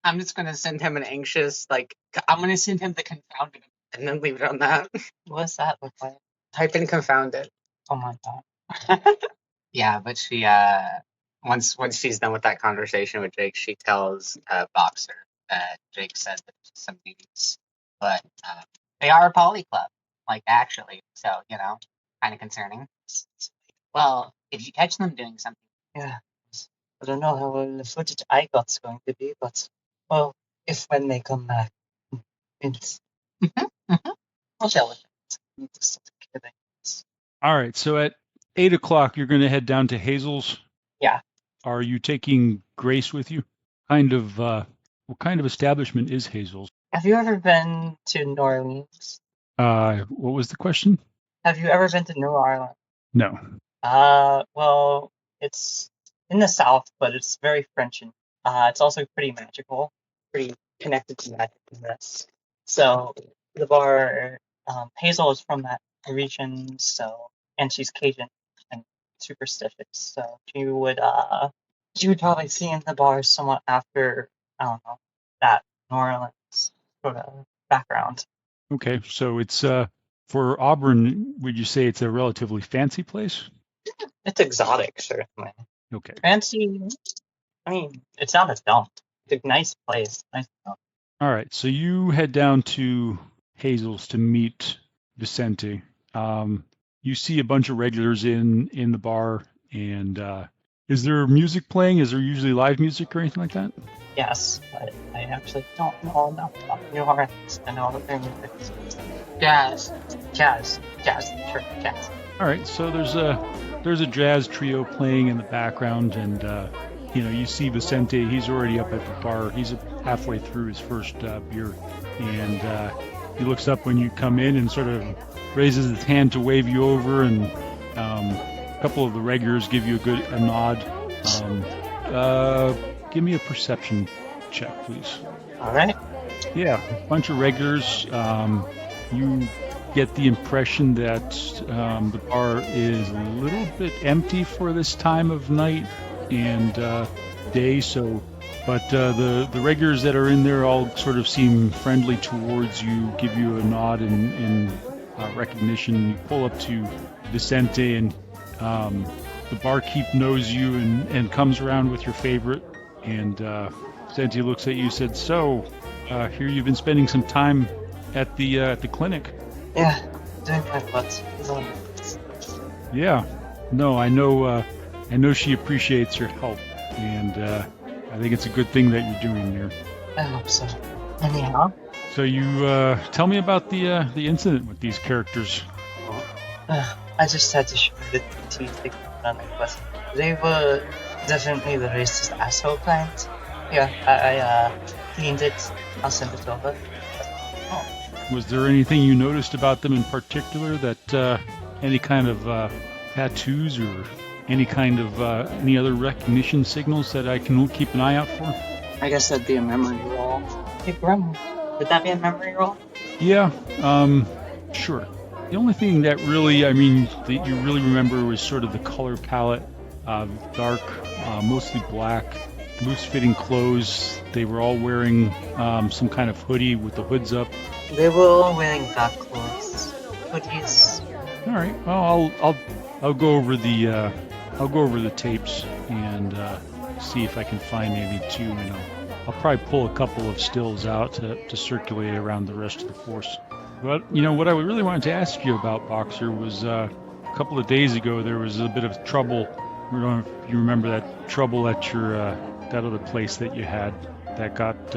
I'm just going to send him an anxious, I'm going to send him the confounded and then leave it on that. What's that look like? Type in confounded. Oh my God. Yeah, but she, once she's done with that conversation with Jake, she tells Boxer that Jake said that there's some meetings, but they are a poly club, actually, so, kind of concerning. Well, if you catch them doing something. Yeah. I don't know how well the footage I got's going to be, but, well, if when they come back, it's I'll share with them. Just kidding. All right. So at 8 o'clock, you're going to head down to Hazel's. Yeah. Are you taking Grace with you? What kind of establishment is Hazel's? Have you ever been to New Orleans? What was the question? Have you ever been to New Orleans? No. Well, it's in the South, but it's very French and it's also pretty magical, pretty connected to magic in this. So the bar, Hazel is from that region, and she's Cajun and superstitious, so she would probably see in the bar somewhat after, I don't know, that New Orleans sort of background. Okay. So it's for Auburn, would you say it's a relatively fancy place? It's exotic, certainly. Okay. Fancy. I mean, it's not as dumb. It's a nice place. Nice. All right. So you head down to Hazel's to meet Vicente. You see a bunch of regulars in the bar, and is there music playing? Is there usually live music or anything like that? Yes, but I actually don't know enough about New Orleans to know that their music is jazz, sure, jazz. All right. So there's a jazz trio playing in the background, and you see Vicente. He's already up at the bar. He's halfway through his first beer, and he looks up when you come in and sort of raises his hand to wave you over, and a couple of the regulars give you a nod. Give me a perception check, please. All right. Yeah, a bunch of regulars. You get the impression that the bar is a little bit empty for this time of night and day. But the regulars that are in there all sort of seem friendly towards you, give you a nod in recognition. You pull up to Vicente, and the barkeep knows you and comes around with your favorite. And Vicente looks at you and said, "So, here you've been spending some time at the clinic." Yeah, doing my best. Yeah. No, I know she appreciates your help, and I think it's a good thing that you're doing here. I hope so. Anyhow. So you tell me about the incident with these characters. I just had to show the teeth on the quest. They were definitely the racist asshole kind. Yeah, I cleaned it. I'll send it over. Was there anything you noticed about them in particular that any kind of tattoos or any kind of any other recognition signals that I can keep an eye out for? I guess that'd be a memory roll. Hey, Grandma, would that be a memory roll? Yeah, sure. The only thing that you really remember was sort of the color palette, dark, mostly black, loose-fitting clothes. They were all wearing some kind of hoodie with the hoods up. They were all wearing dark clothes, hoodies. All right. Well, I'll go over the tapes and see if I can find maybe two. I'll probably pull a couple of stills out to circulate around the rest of the force. But what I really wanted to ask you about, Boxer, was a couple of days ago there was a bit of trouble. I don't know if you remember that trouble at your that other place that you had that got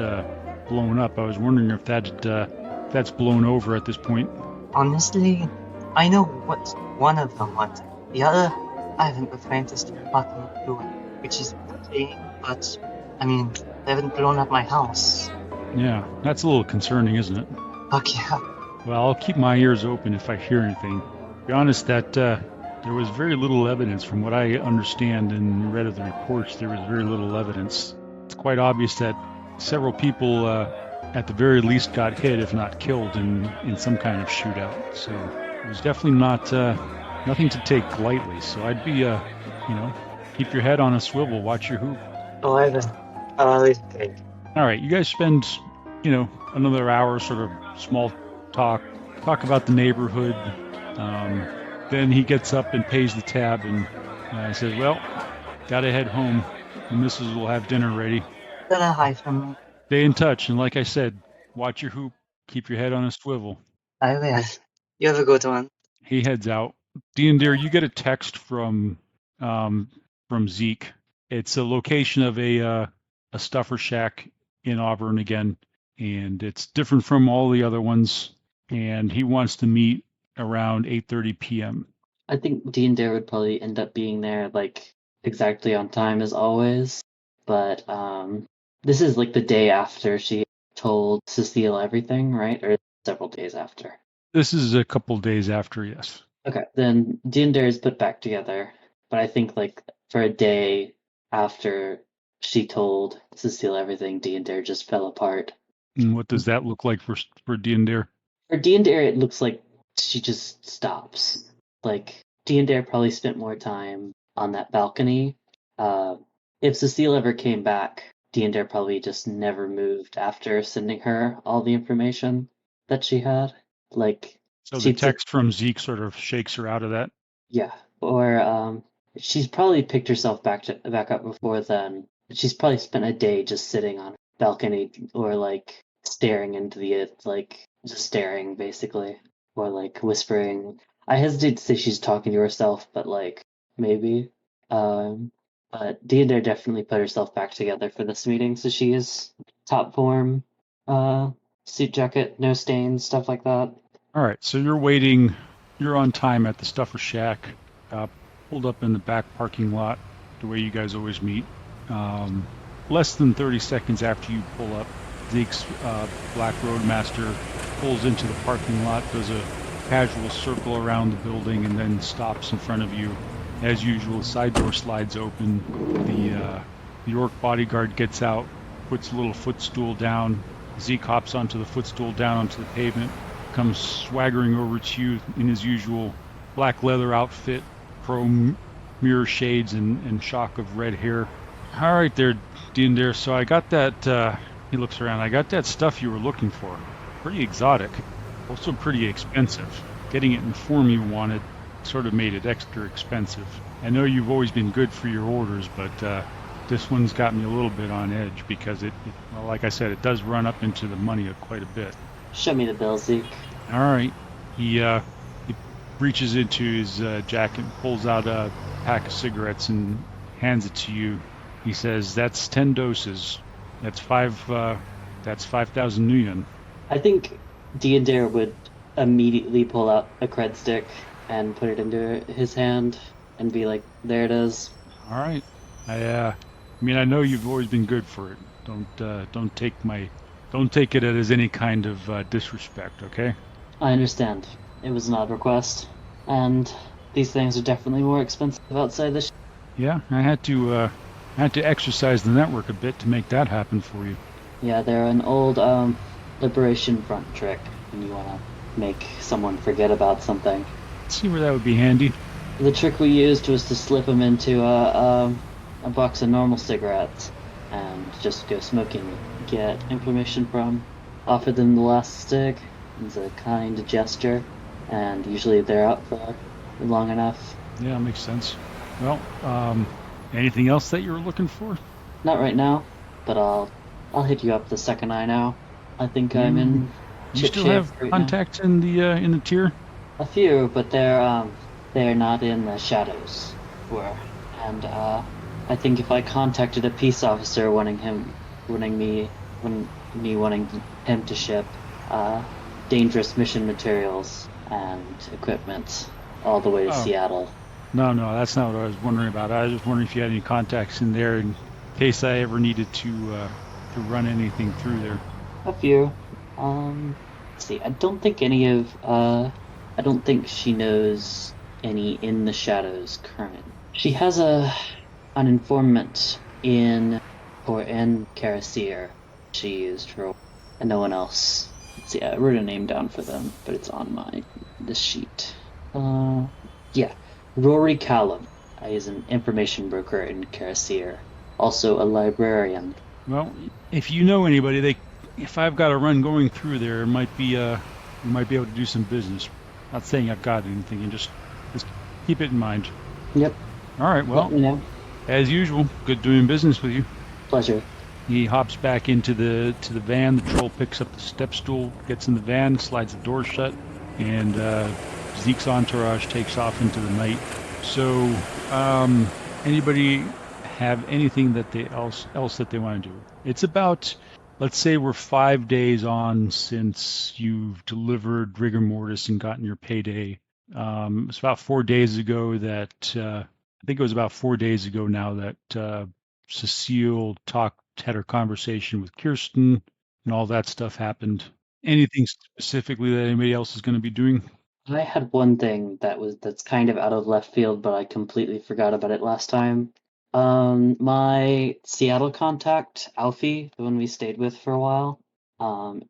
blown up. I was wondering if that's blown over at this point. Honestly, I know what one of them wants. The other, I haven't the faintest fucking clue, which is insane, but I mean, they haven't blown up my house. Yeah, that's a little concerning, isn't it? Fuck yeah. Well, I'll keep my ears open if I hear anything. To be honest, that there was very little evidence from what I understand and read of the reports. There was very little evidence. It's quite obvious that several people at the very least got hit, if not killed, in some kind of shootout. So it was definitely not nothing to take lightly. So I'd be, keep your head on a swivel, watch your hoop. Oh, I'll always take. All right, you guys spend, another hour sort of small talk about the neighborhood. Then he gets up and pays the tab and says, "Well, gotta head home. The missus will have dinner ready." Then a hi from me. Stay in touch, and like I said, watch your hoop, keep your head on a swivel. I will. You have a good one. He heads out. Diendre, you get a text from Zeke. It's a location of a stuffer shack in Auburn again, and it's different from all the other ones. And he wants to meet around 8:30 p.m. I think Diendre would probably end up being there like exactly on time as always, but this is like the day after she told Cecile everything, right? Or several days after. This is a couple days after, yes. Okay, then Diendre is put back together, but I think like for a day after she told Cecile everything, Diendre just fell apart. And what does that look like for Diendre? For Diendre, it looks like she just stops. Like Diendre probably spent more time on that balcony. If Cecile ever came back, Diendre probably just never moved after sending her all the information that she had. Like So the she'd text from Zeke sort of shakes her out of that. yeah, or she's probably picked herself back up before then. She's probably spent a day just sitting on a balcony or like staring into like just staring basically, or like whispering. I hesitate to say she's talking to herself, but like maybe. But Diender definitely put herself back together for this meeting, so she is top form, suit jacket, no stains, stuff like that. All right, so you're waiting. You're on time at the Stuffer Shack, pulled up in the back parking lot, the way you guys always meet. Less than 30 seconds after you pull up, Zeke's Black Roadmaster pulls into the parking lot, does a casual circle around the building, and then stops in front of you. As usual, the side door slides open. The orc bodyguard gets out, puts a little footstool down. Zeke hops onto the footstool down onto the pavement, comes swaggering over to you in his usual black leather outfit, chrome mirror shades, and shock of red hair. All right there, Diendre. So I got that, he looks around, I got that stuff you were looking for. Pretty exotic, also pretty expensive. Getting it in the form you wanted sort of made it extra expensive. I know you've always been good for your orders, but this one's got me a little bit on edge because well, like I said, it does run up into the money quite a bit. Show me the bill, Zeke. All right. He reaches into his jacket, pulls out a pack of cigarettes, and hands it to you. He says, "That's 10 doses. That's 5,000 nuyen." I think Diender would immediately pull out a cred stick and put it into his hand and be like, "There it is." All right. I mean, I know you've always been good for it. Don't take it as any kind of disrespect, okay? I understand. It was an odd request, and these things are definitely more expensive outside the. Yeah, I had to exercise the network a bit to make that happen for you. Yeah, they're an old Liberation Front trick when you want to make someone forget about something. See where that would be handy. The trick we used was to slip them into a box of normal cigarettes and just go smoking, get information from, offer them the last stick. It's a kind gesture, and usually they're out for long enough. Yeah, makes sense. Well, anything else that you were looking for? Not right now, but I'll hit you up the second I know. I think I'm in. You still have right contacts in the tier? A few, but they're not in the shadows. And I think if I contacted a peace officer wanting him to ship dangerous mission materials and equipment all the way to Seattle. No, that's not what I was wondering about. I was just wondering if you had any contacts in there in case I ever needed to run anything through there. A few. Let's see. I don't think she knows any in the shadows current. She has an informant in Carasir she used for, and no one else. Let's see, I wrote a name down for them, but it's on this sheet. Yeah, Rory Callum is an information broker in Carasir, also a librarian. Well, if you know anybody, if I've got a run going through there, we might be able to do some business. Not saying I've got anything, and just keep it in mind. Yep. All right, well, let me know. As usual, good doing business with you. Pleasure. He hops back into the van. The troll picks up the step stool, gets in the van, slides the door shut, and Zeke's entourage takes off into the night. So, anybody have anything that else that they want to do? It's about let's say we're 5 days on since you've delivered rigor mortis and gotten your payday. It's about 4 days ago that I think it was about 4 days ago now that Cecile had her conversation with Kirstin, and all that stuff happened. Anything specifically that anybody else is going to be doing? I had one thing that's kind of out of left field, but I completely forgot about it last time. My Seattle contact, Alfie, the one we stayed with for a while,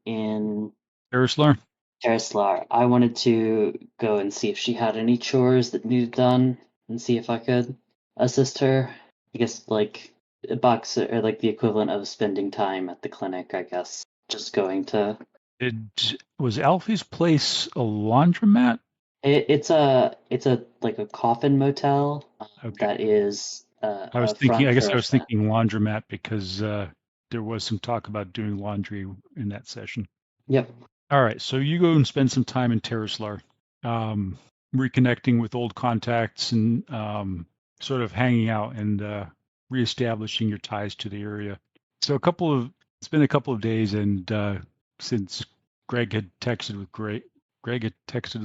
in Erislar? Terraslar, I wanted to go and see if she had any chores that needed done and see if I could assist her. I guess like a box or like the equivalent of spending time at the clinic, I guess. Just going to Was Alfie's place a laundromat? it's a like a coffin motel Okay. that is I was a thinking. front I guess for I a was friend. thinking laundromat because there was some talk about doing laundry in that session. Yep. All right, so you go and spend some time in Terraslar, reconnecting with old contacts and sort of hanging out and reestablishing your ties to the area. So it's been a couple of days, and since Greg had texted with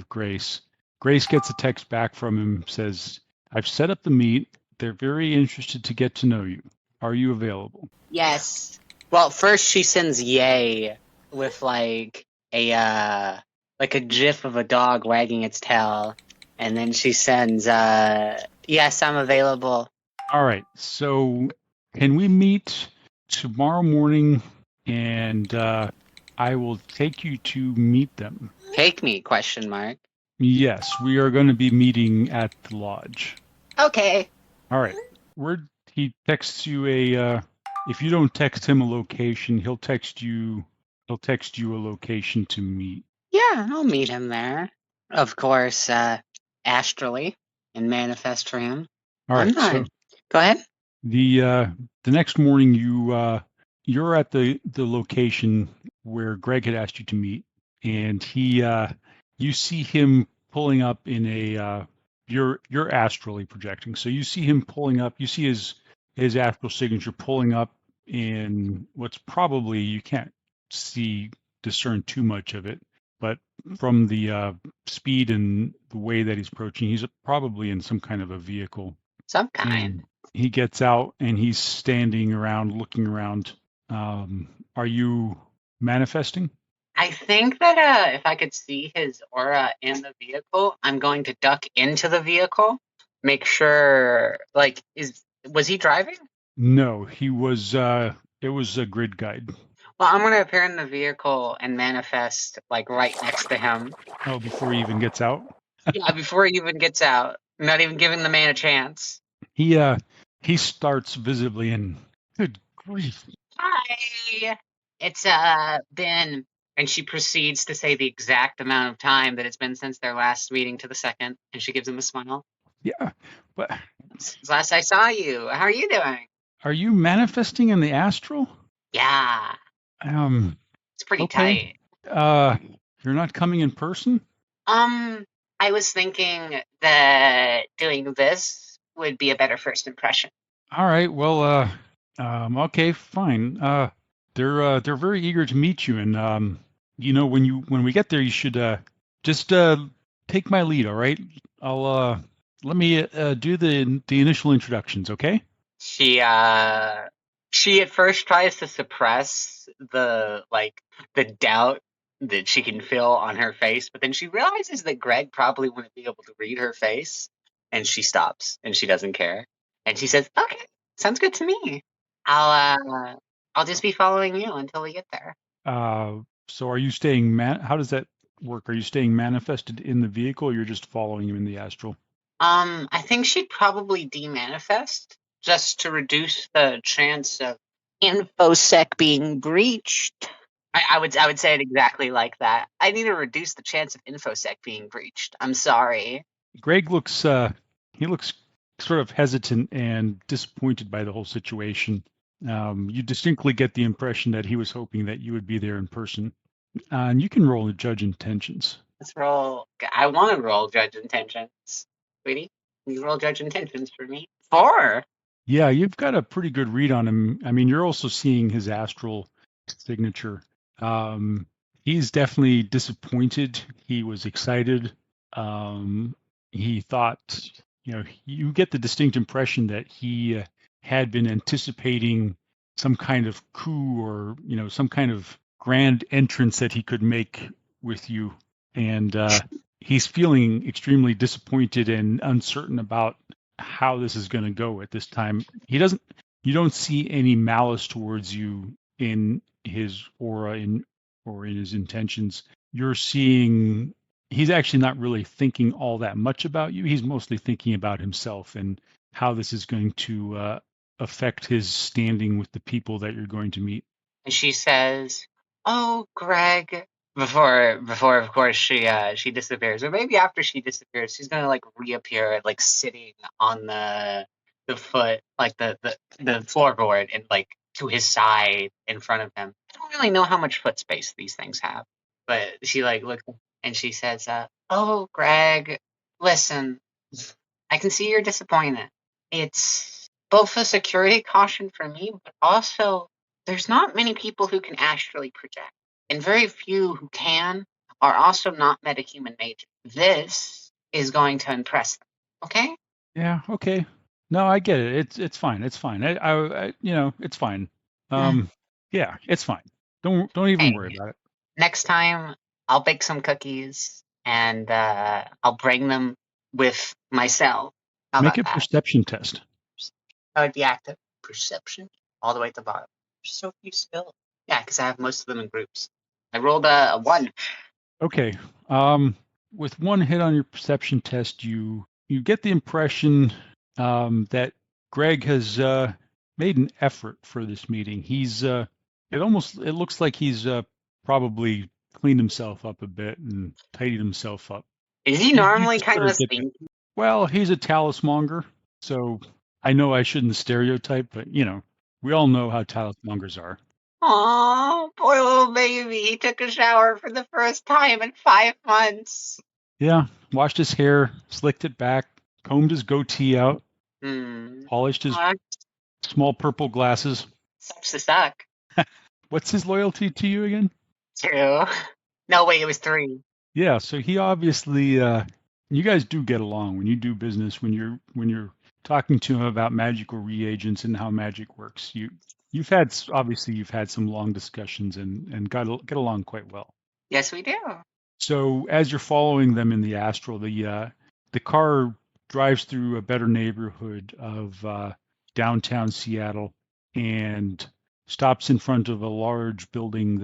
Grace. Grace gets a text back from him, says, "I've set up the meet. They're very interested to get to know you. Are you available?" Yes. Well, first she sends yay with like a gif of a dog wagging its tail, and then she sends yes, I'm available. All right, so can we meet tomorrow morning, and I will take you to meet them? Take me? Question mark. Yes, we are going to be meeting at the lodge. Okay. All right. He texts you if you don't text him a location, he'll text you a location to meet. Yeah, I'll meet him there. Of course, astrally in Manifestrium. All right. So Go ahead. the next morning you're at the location where Greg had asked you to meet, and you see him pulling up in a you're astrally projecting, so you see him pulling up. You see his astral signature pulling up in what's probably, you can't discern too much of it, but from the speed and the way that he's approaching, he's probably in some kind of a vehicle. Some kind. And he gets out and he's standing around, looking around. Are you manifesting? I think that if I could see his aura in the vehicle, I'm going to duck into the vehicle, make sure. Like, was he driving? No, he was. It was a grid guide. Well, I'm going to appear in the vehicle and manifest like right next to him. Oh, before he even gets out. Yeah, before he even gets out, not even giving the man a chance. He starts visibly and, good grief. Hi, it's been, and she proceeds to say the exact amount of time that it's been since their last meeting to the second, and she gives him a smile. Yeah, but Since last I saw you, how are you doing? Are you manifesting in the astral? Yeah, it's pretty Okay. tight. You're not coming in person? I was thinking that doing this would be a better first impression. All right. Well, okay, fine. They're very eager to meet you, and when we get there, you should just take my lead. All right. I'll let me do the initial introductions. Okay. She at first tries to suppress the doubt that she can feel on her face, but then she realizes that Greg probably wouldn't be able to read her face, and she stops and she doesn't care. And she says, "Okay, sounds good to me. I'll just be following you until we get there." So are you staying how does that work? Are you staying manifested in the vehicle, or you're just following him in the astral? I think she'd probably demanifest just to reduce the chance of infosec being breached. I would say it exactly like that. I need to reduce the chance of infosec being breached. I'm sorry. Greg looks sort of hesitant and disappointed by the whole situation. You distinctly get the impression that he was hoping that you would be there in person. And you can roll a judge intentions. Let's roll. I want to roll judge intentions. Sweetie, can you roll judge intentions for me? 4. Yeah, you've got a pretty good read on him. I mean, you're also seeing his astral signature. He's definitely disappointed. He was excited. He thought, you get the distinct impression that he had been anticipating some kind of coup or, some kind of grand entrance that he could make with you. And he's feeling extremely disappointed and uncertain about how this is going to go at this time. You don't see any malice towards you in his aura or in his intentions. You're seeing he's actually not really thinking all that much about you. He's mostly thinking about himself and how this is going to affect his standing with the people that you're going to meet. And she says, "Oh, Gregg." Before of course she disappears, or maybe after she disappears, she's gonna like reappear like sitting on the foot, like the floorboard, and like to his side in front of him. I don't really know how much foot space these things have, but she like looks and she says, "Oh, Gregg, listen, I can see you're disappointed. It's both a security caution for me, but also there's not many people who can actually project, and very few who can are also not metahuman nature. This is going to impress them, okay?" Yeah. Okay. No, I get it. It's fine. It's fine. It's fine. Yeah, it's fine. Don't even Hey, worry about it. next time I'll bake some cookies and I'll bring them with myself. How Make about a that? perception test. That would be active perception all the way at the bottom. There's so few skills. Yeah, because I have most of them in groups. I rolled a 1. Okay. With one hit on your perception test, you get the impression that Gregg has made an effort for this meeting. It looks like he's probably cleaned himself up a bit and tidied himself up. Is he You normally just kind sort of of get stinky? Well, he's a talismonger, so I know I shouldn't stereotype, but we all know how talismongers are. Aw, poor little baby. He took a shower for the first time in 5 months. Yeah, washed his hair, slicked it back, combed his goatee out, polished his Aw, small purple glasses. sucks to suck. What's his loyalty to you again? 2. No, wait, it was 3. Yeah, so he obviously you guys do get along when you do business, when you're talking to him about magical reagents and how magic works. You've had some long discussions and get along quite well. Yes, we do. So as you're following them in the astral, the car drives through a better neighborhood of downtown Seattle and stops in front of a large building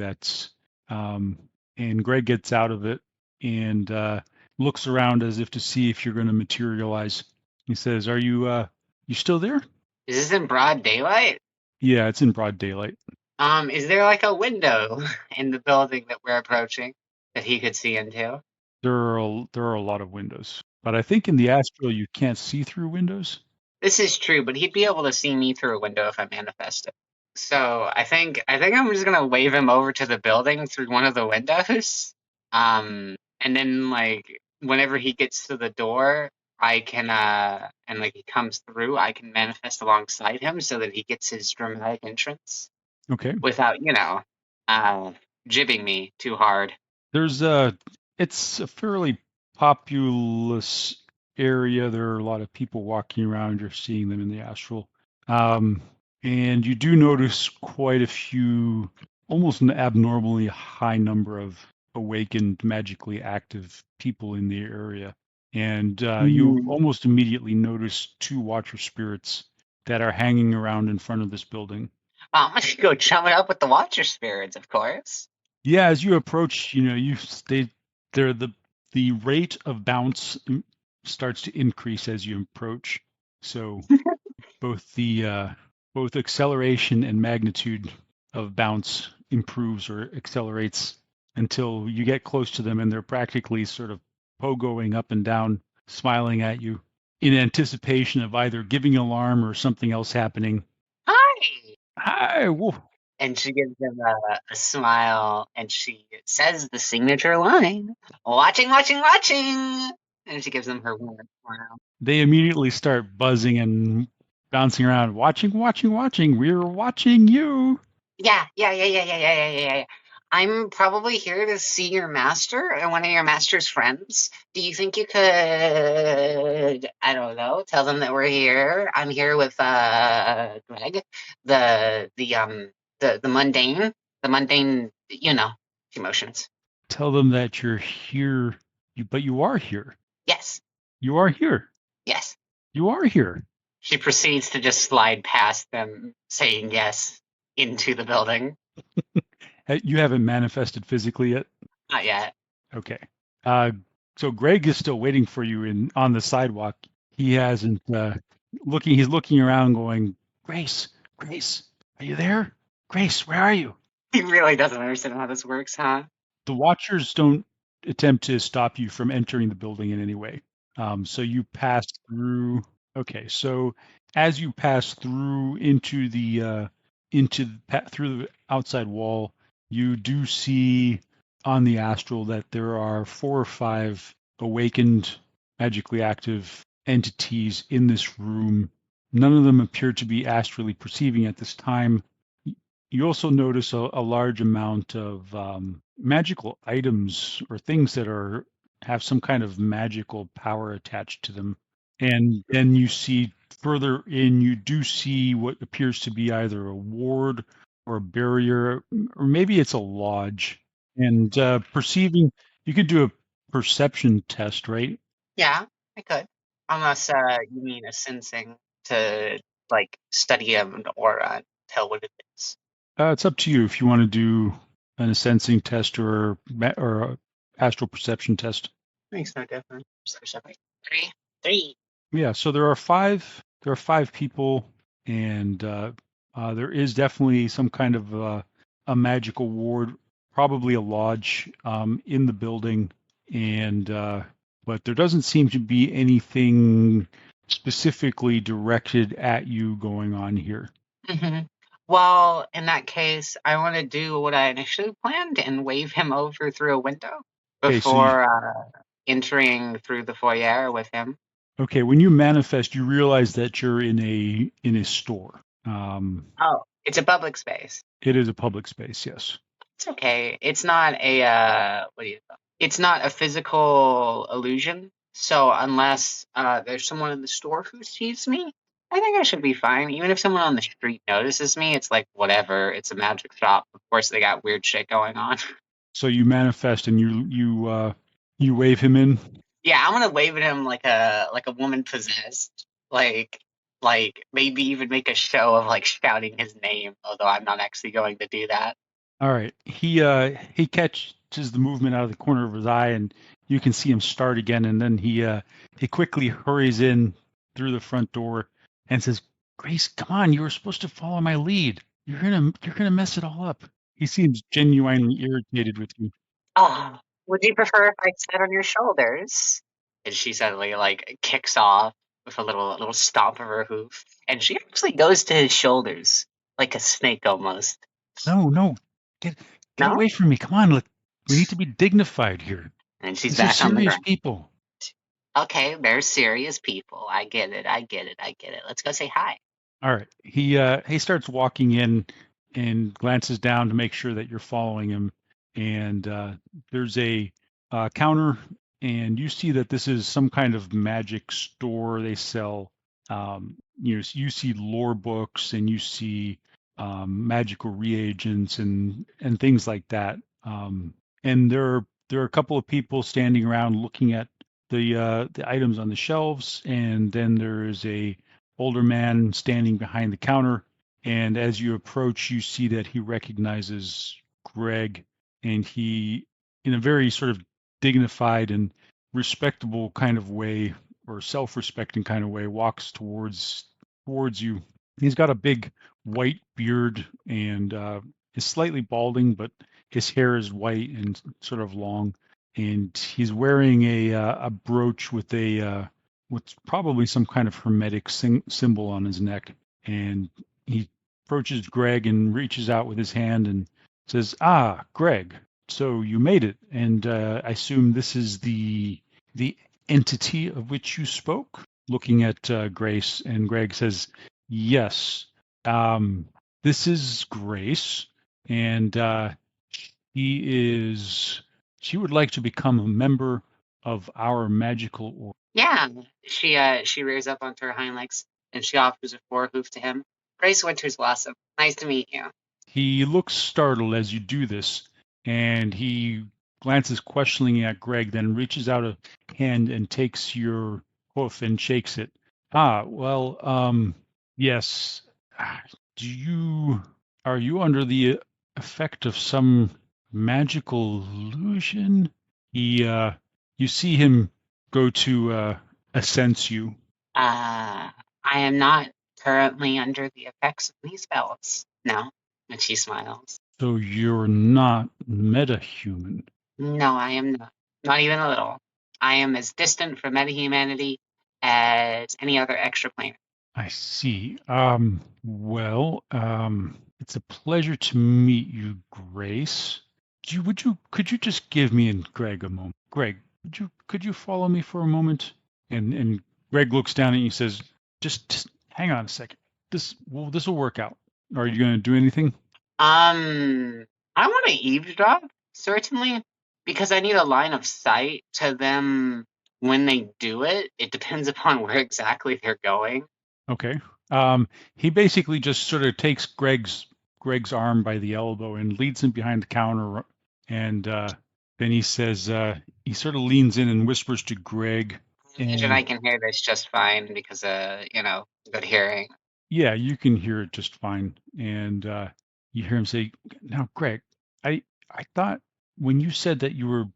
and Gregg gets out of it and looks around as if to see if you're going to materialize. He says, "Are you still there?" Is this in broad daylight? Yeah, it's in broad daylight. Is there like a window in the building that we're approaching that he could see into? There are a lot of windows, but I think in the astral you can't see through windows. This is true, but he'd be able to see me through a window if I manifest it. So I think I'm just gonna wave him over to the building through one of the windows. And then like whenever he gets to the door, I can and like he comes through, I can manifest alongside him so that he gets his dramatic entrance Okay. without, jibbing me too hard. It's a fairly populous area. There are a lot of people walking around. You're seeing them in the astral. And you do notice quite a few, almost an abnormally high number of awakened, magically active people in the area. And you almost immediately notice 2 watcher spirits that are hanging around in front of this building. I'm gonna go chum it up with the Watcher spirits, of course. Yeah, as you approach, the rate of bounce starts to increase as you approach. So both acceleration and magnitude of bounce improves or accelerates until you get close to them and they're practically sort of pogoing up and down, smiling at you in anticipation of either giving an alarm or something else happening. Hi! Hi, whoa. And she gives him a smile, and she says the signature line, "Watching, watching, watching!" And she gives him her warm smile. They immediately start buzzing and bouncing around. Watching, watching, watching. We're watching you. Yeah. I'm probably here to see your master and one of your master's friends. Do you think you could, I don't know, tell them that we're here? I'm here with Greg, the mundane, emotions. Tell them that you're here, but you are here. Yes, You are here. yes. You are here. She proceeds to just slide past them, saying yes, into the building. You haven't manifested physically yet? Not yet. Okay. Uh, so Greg is still waiting for you on the sidewalk. He hasn't looking. He's looking around, going, Grace, are you there? Grace, where are you? He really doesn't understand how this works, huh? The Watchers don't attempt to stop you from entering the building in any way. So you pass through. Okay, so as you pass through through the outside wall, you do see on the astral that there are 4 or 5 awakened, magically active entities in this room. None of them appear to be astrally perceiving at this time. You also notice a large amount of magical items or things that have some kind of magical power attached to them. And then you see further in, you do see what appears to be either a ward or a barrier, or maybe it's a lodge. And perceiving, you could do a perception test, right? Yeah, I could. Unless you mean a sensing to like study an aura and tell what it is. It's up to you if you want to do a sensing test or a astral perception test. Makes no difference. Three. Yeah, so there are 5 people, and there is definitely some kind of a magical ward, probably a lodge in the building, and but there doesn't seem to be anything specifically directed at you going on here. Mm-hmm. Well, in that case, I want to do what I initially planned and wave him over through a window Okay, so before entering through the foyer with him. Okay, when you manifest, you realize that you're in a store. Oh, it's a public space. It is a public space, yes. It's okay. It's not a It's not a physical illusion. So unless there's someone in the store who sees me, I think I should be fine. Even if someone on the street notices me, it's like whatever. It's a magic shop. Of course, they got weird shit going on. So you manifest and you wave him in. Yeah, I'm gonna wave at him like a woman possessed. Like maybe even make a show of like shouting his name, although I'm not actually going to do that. All right. He catches the movement out of the corner of his eye, and you can see him start again. And then he quickly hurries in through the front door and says, "Grace, come on! You were supposed to follow my lead. You're gonna mess it all up." He seems genuinely irritated with you. Oh, would you prefer if I sat on your shoulders? And she suddenly like kicks off with a little stomp of her hoof, and she actually goes to his shoulders like a snake almost. No, get No? away from me! Come on, look, we need to be dignified here. And she's These are back on the serious ground. people. Okay, they're serious people. I get it. Let's go say hi. All right. He starts walking in and glances down to make sure that you're following him. And there's a counter, and you see that this is some kind of magic store. They sell, you see lore books, and you see magical reagents and things like that. And there are a couple of people standing around looking at the items on the shelves, and then there is a older man standing behind the counter. And as you approach, you see that he recognizes Greg, and he, in a very sort of dignified and respectable kind of way, or self-respecting kind of way, walks towards you. He's got a big white beard and is slightly balding, but his hair is white and sort of long. And he's wearing a brooch with what's probably some kind of hermetic symbol on his neck. And he approaches Greg and reaches out with his hand and says, "Ah, Greg, so you made it. And I assume this is the entity of which you spoke?" Looking at Grace, and Greg says, "Yes, this is Grace. and she would like to become a member of our magical order. Yeah. She rears up onto her hind legs and she offers a forehoof to him. Grace Winter's Blossom. Nice to meet you. He looks startled as you do this, and he glances questioningly at Gregg, then reaches out a hand and takes your hoof and shakes it. Yes. Are you under the effect of some magical illusion? You see him go to sense you. I am not currently under the effects of these spells. No. And she smiles. So you're not metahuman. No, I am not. Not even a little. I am as distant from metahumanity as any other extraplanet. I see. It's a pleasure to meet you, Grace. Could you just give me and Gregg a moment? Gregg, could you follow me for a moment? And Gregg looks down at you and says, just hang on a second. This will work out. Are you going to do anything? I want to eavesdrop, certainly, because I need a line of sight to them when they do it. It depends upon where exactly they're going. Okay. He basically just sort of takes Gregg's arm by the elbow and leads him behind the counter, and then he says he sort of leans in and whispers to Gregg. I imagine I can hear this just fine because good hearing. Yeah, you can hear it just fine, and you hear him say, "Now, Gregg, I thought when you said that you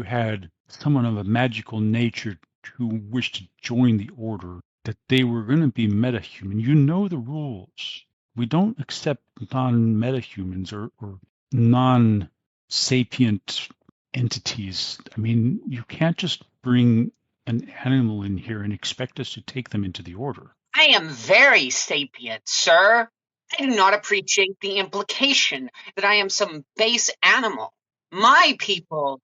had someone of a magical nature who wished to join the order, that they were going to be metahuman. You know the rules. We don't accept non-metahumans or non-sapient entities. I mean, you can't just bring an animal in here and expect us to take them into the order." I am very sapient, sir. I do not appreciate the implication that I am some base animal. My people,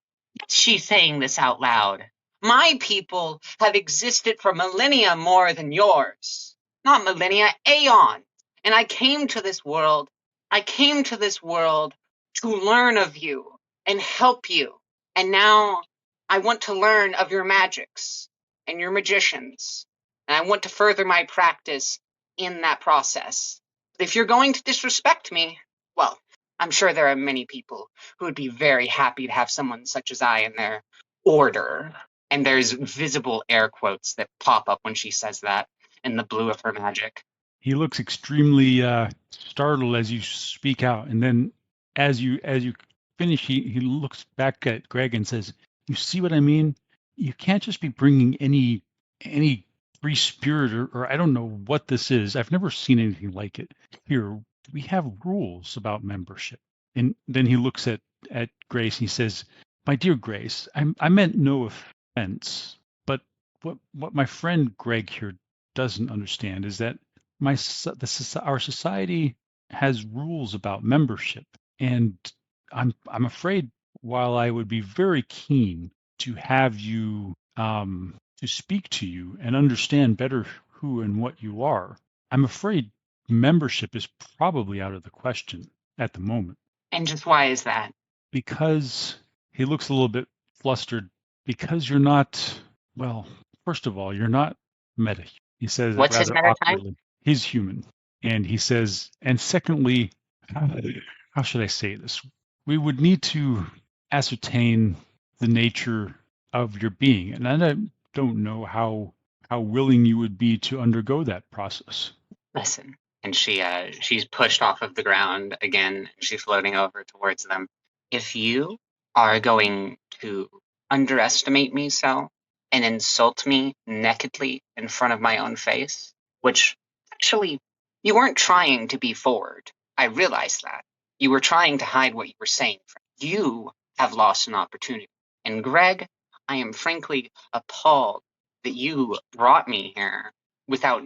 she's saying this out loud, my people have existed for millennia more than yours. Not millennia, aeons. And I came to this world to learn of you and help you. And now I want to learn of your magics and your magicians. And I want to further my practice in that process. But if you're going to disrespect me, well, I'm sure there are many people who would be very happy to have someone such as I in their order. And there's visible air quotes that pop up when she says that in the blue of her magic. He looks extremely startled as you speak out, and then as you finish, he looks back at Gregg and says, "You see what I mean? You can't just be bringing any free spirit or I don't know what this is. I've never seen anything like it. Here, we have rules about membership." And then he looks at Grace and he says, "My dear Grace, I meant no offense, but what my friend Gregg here doesn't understand is that our society has rules about membership, and I'm afraid while I would be very keen to have you to speak to you and understand better who and what you are, I'm afraid membership is probably out of the question at the moment." And just why is that? Because he looks a little bit flustered. Because you're not, well, first of all, you're not meta. He says What's it his rather meta type? awkwardly. He's human. And he says, and secondly, how should I say this? We would need to ascertain the nature of your being. And I don't know how willing you would be to undergo that process. Listen. And she's pushed off of the ground again. She's floating over towards them. If you are going to underestimate me so and insult me nakedly in front of my own face, which actually you weren't trying to be forward. I realize that. You were trying to hide what you were saying. You have lost an opportunity. And Gregg, I am frankly appalled that you brought me here without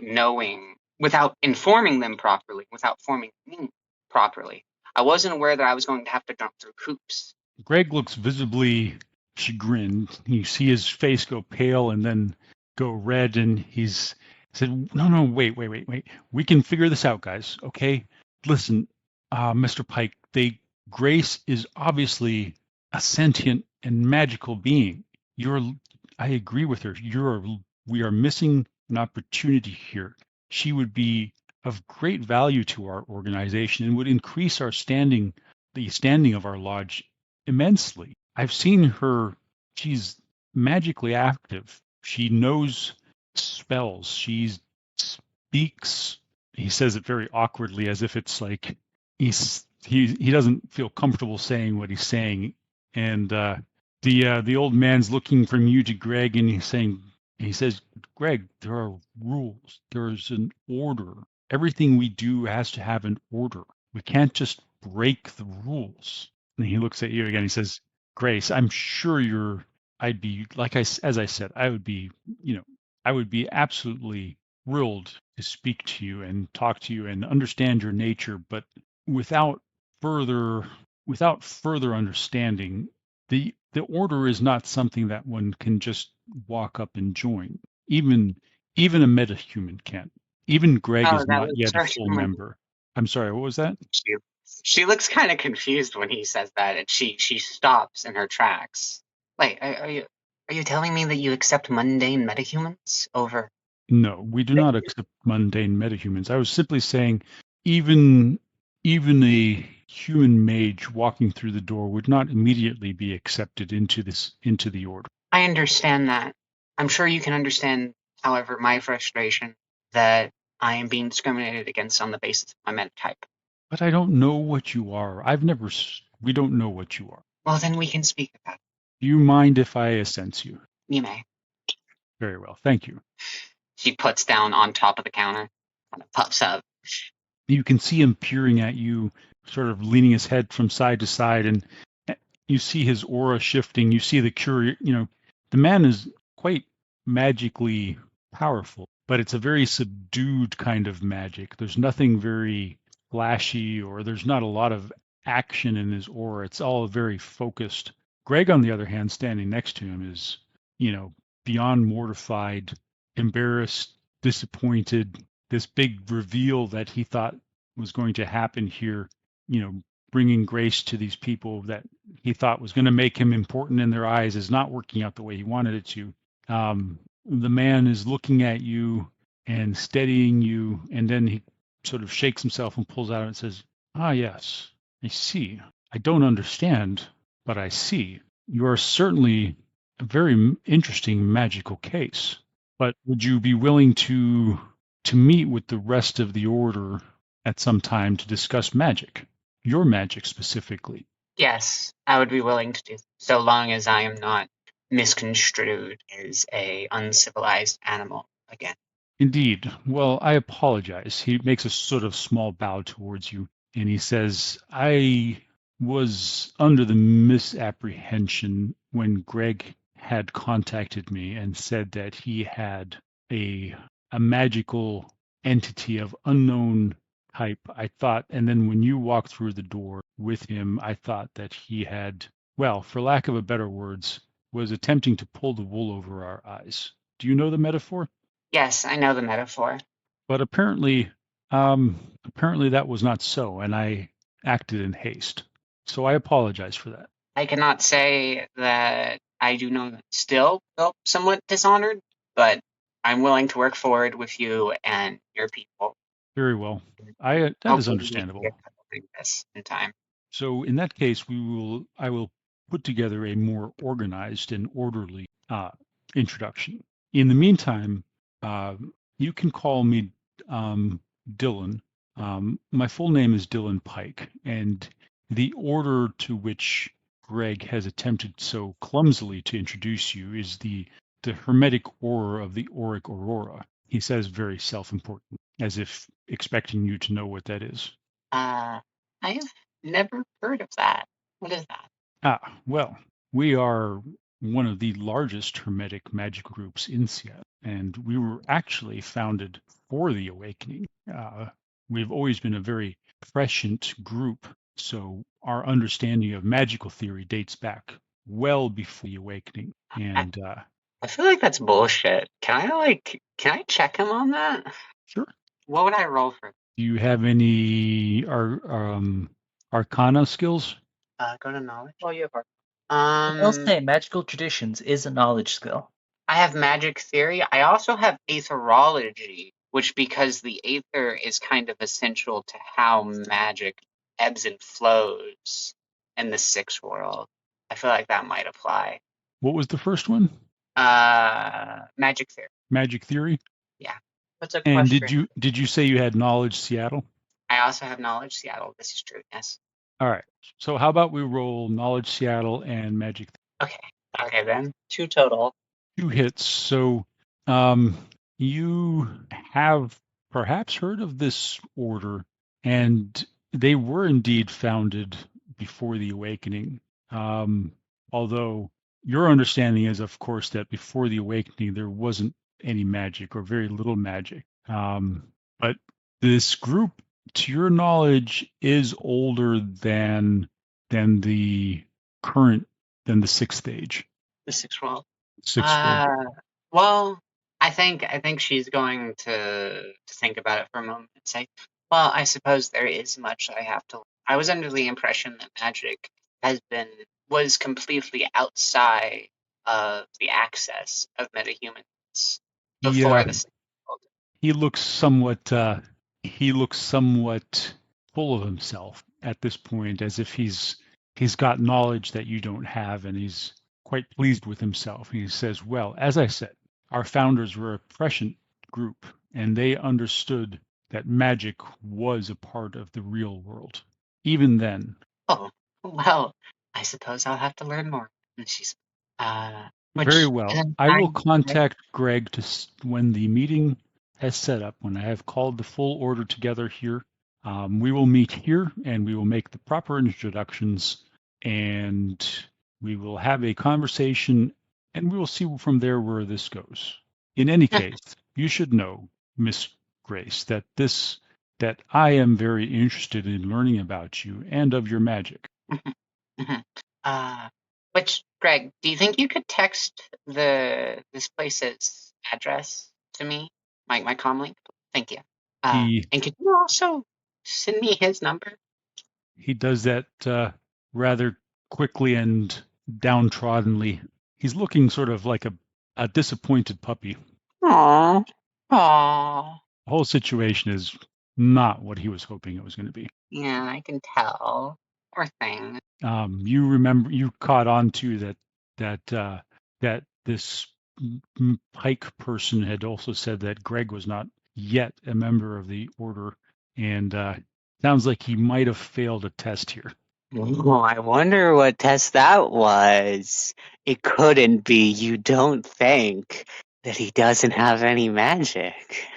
informing them properly, without informing me properly. I wasn't aware that I was going to have to jump through hoops. Gregg looks visibly chagrined. You see his face go pale and then go red, and he's said, No, wait. We can figure this out, guys, okay? Listen, Mr. Pike, Grace is obviously a sentient and magical being. I agree with her. We are missing an opportunity here. She would be of great value to our organization and would increase the standing of our lodge immensely. I've seen her. She's magically active. She knows spells. She speaks. He says it very awkwardly, as if it's like he doesn't feel comfortable saying what he's saying. And the old man's looking from you to Gregg, and he says, Gregg, there are rules. There's an order. Everything we do has to have an order. We can't just break the rules. And he looks at you again. He says, Grace, I'm sure I'd be, as I said, I would be absolutely thrilled to speak to you and talk to you and understand your nature, but without further understanding, the order is not something that one can just walk up and join. Even a metahuman can't. Even Gregg is not yet a full member. I'm sorry, what was that? She looks kind of confused when he says that, and she stops in her tracks. Wait, are you telling me that you accept mundane metahumans over? No, we do not accept mundane metahumans. I was simply saying, even a human mage walking through the door would not immediately be accepted into the order. I understand that. I'm sure you can understand, however, my frustration that I am being discriminated against on the basis of my metatype. But I don't know what you are. We don't know what you are. Well, then we can speak about it. Do you mind if I assense you? You may. Very well, thank you. She puts down on top of the counter and it pops up. You can see him peering at you, sort of leaning his head from side to side, and you see his aura shifting. You see the man is quite magically powerful, but it's a very subdued kind of magic. There's nothing very flashy, or there's not a lot of action in his aura. It's all very focused. Gregg, on the other hand, standing next to him is, beyond mortified, embarrassed, disappointed. This big reveal that he thought was going to happen here, bringing Grace to these people that he thought was going to make him important in their eyes, is not working out the way he wanted it to. The man is looking at you and steadying you, and then he sort of shakes himself and pulls out and says, "Ah, yes, I see. I don't understand, but I see. You are certainly a very interesting magical case. But would you be willing to meet with the rest of the order at some time to discuss magic? Your magic specifically?" Yes, I would be willing to do so long as I am not misconstrued as a uncivilized animal again. Indeed. Well, I apologize. He makes a sort of small bow towards you, and he says, I was under the misapprehension when Gregg had contacted me and said that he had a magical entity of unknown type. I thought, and then when you walked through the door with him, I thought that he had, well, for lack of a better words, was attempting to pull the wool over our eyes. Do you know the metaphor? Yes, I know the metaphor. But apparently that was not so, and I acted in haste. So I apologize for that. I cannot say that I do not still feel somewhat dishonored, but I'm willing to work forward with you and your people. Very well. That is understandable. This in time. So in that case, I will put together a more organized and orderly introduction. In the meantime, you can call me Dylan. My full name is Dylan Pike, and the order to which Gregg has attempted so clumsily to introduce you is the hermetic aura of the auric aurora. He says very self-important, as if expecting you to know what that is. I have never heard of that. What is that? Well, we are one of the largest hermetic magic groups in Seattle, and we were actually founded for the awakening. We've always been a very prescient group, so our understanding of magical theory dates back well before the awakening. And I feel like that's bullshit. Can I check him on that? Sure. What would I roll for? Do you have any Arcana skills? Go to knowledge. Oh, you have I'll Um, say magical traditions is a knowledge skill. I have magic theory. I also have aetherology, which because the aether is kind of essential to how magic ebbs and flows in the sixth world. I feel like that might apply. What was the first one? Magic theory. Magic theory? Yeah. What's a And question? did you say you had knowledge Seattle? I also have knowledge Seattle. This is true. Yes. All right. So how about we roll knowledge Seattle and magic Okay. Okay then. 2 total. 2 hits. So you have perhaps heard of this order, and they were indeed founded before the awakening. Although your understanding is, of course, that before the awakening there wasn't any magic or very little magic. But this group, to your knowledge, is older than current than the sixth age. The sixth world. Sixth world. Well, I think she's going to think about it for a moment and say, well, I suppose there is much I have to learn. I was under the impression that magic was completely outside of the access of metahumans before the sixth world. He looks somewhat full of himself at this point, as if he's got knowledge that you don't have, and he's quite pleased with himself. He says, well, as I said, our founders were a prescient group, and they understood that magic was a part of the real world. Even then. Oh, well, I suppose I'll have to learn more. And she's very well. I will contact Greg when the meeting has set up, when I have called the full order together here. We will meet here and we will make the proper introductions, and we will have a conversation, and we will see from there where this goes. In any case, you should know, Miss Grace, that I am very interested in learning about you and of your magic. Which, Greg, do you think you could text this place's address to me, my comlink? Thank you. And could you also send me his number? He does that rather quickly and downtroddenly. He's looking sort of like a disappointed puppy. Aww. Aww. The whole situation is not what he was hoping it was going to be. Yeah, I can tell. Poor thing. You caught on to that this Pike person had also said that Greg was not yet a member of the order, and sounds like he might have failed a test here. Oh, I wonder what test that was. It couldn't be, you don't think, that he doesn't have any magic.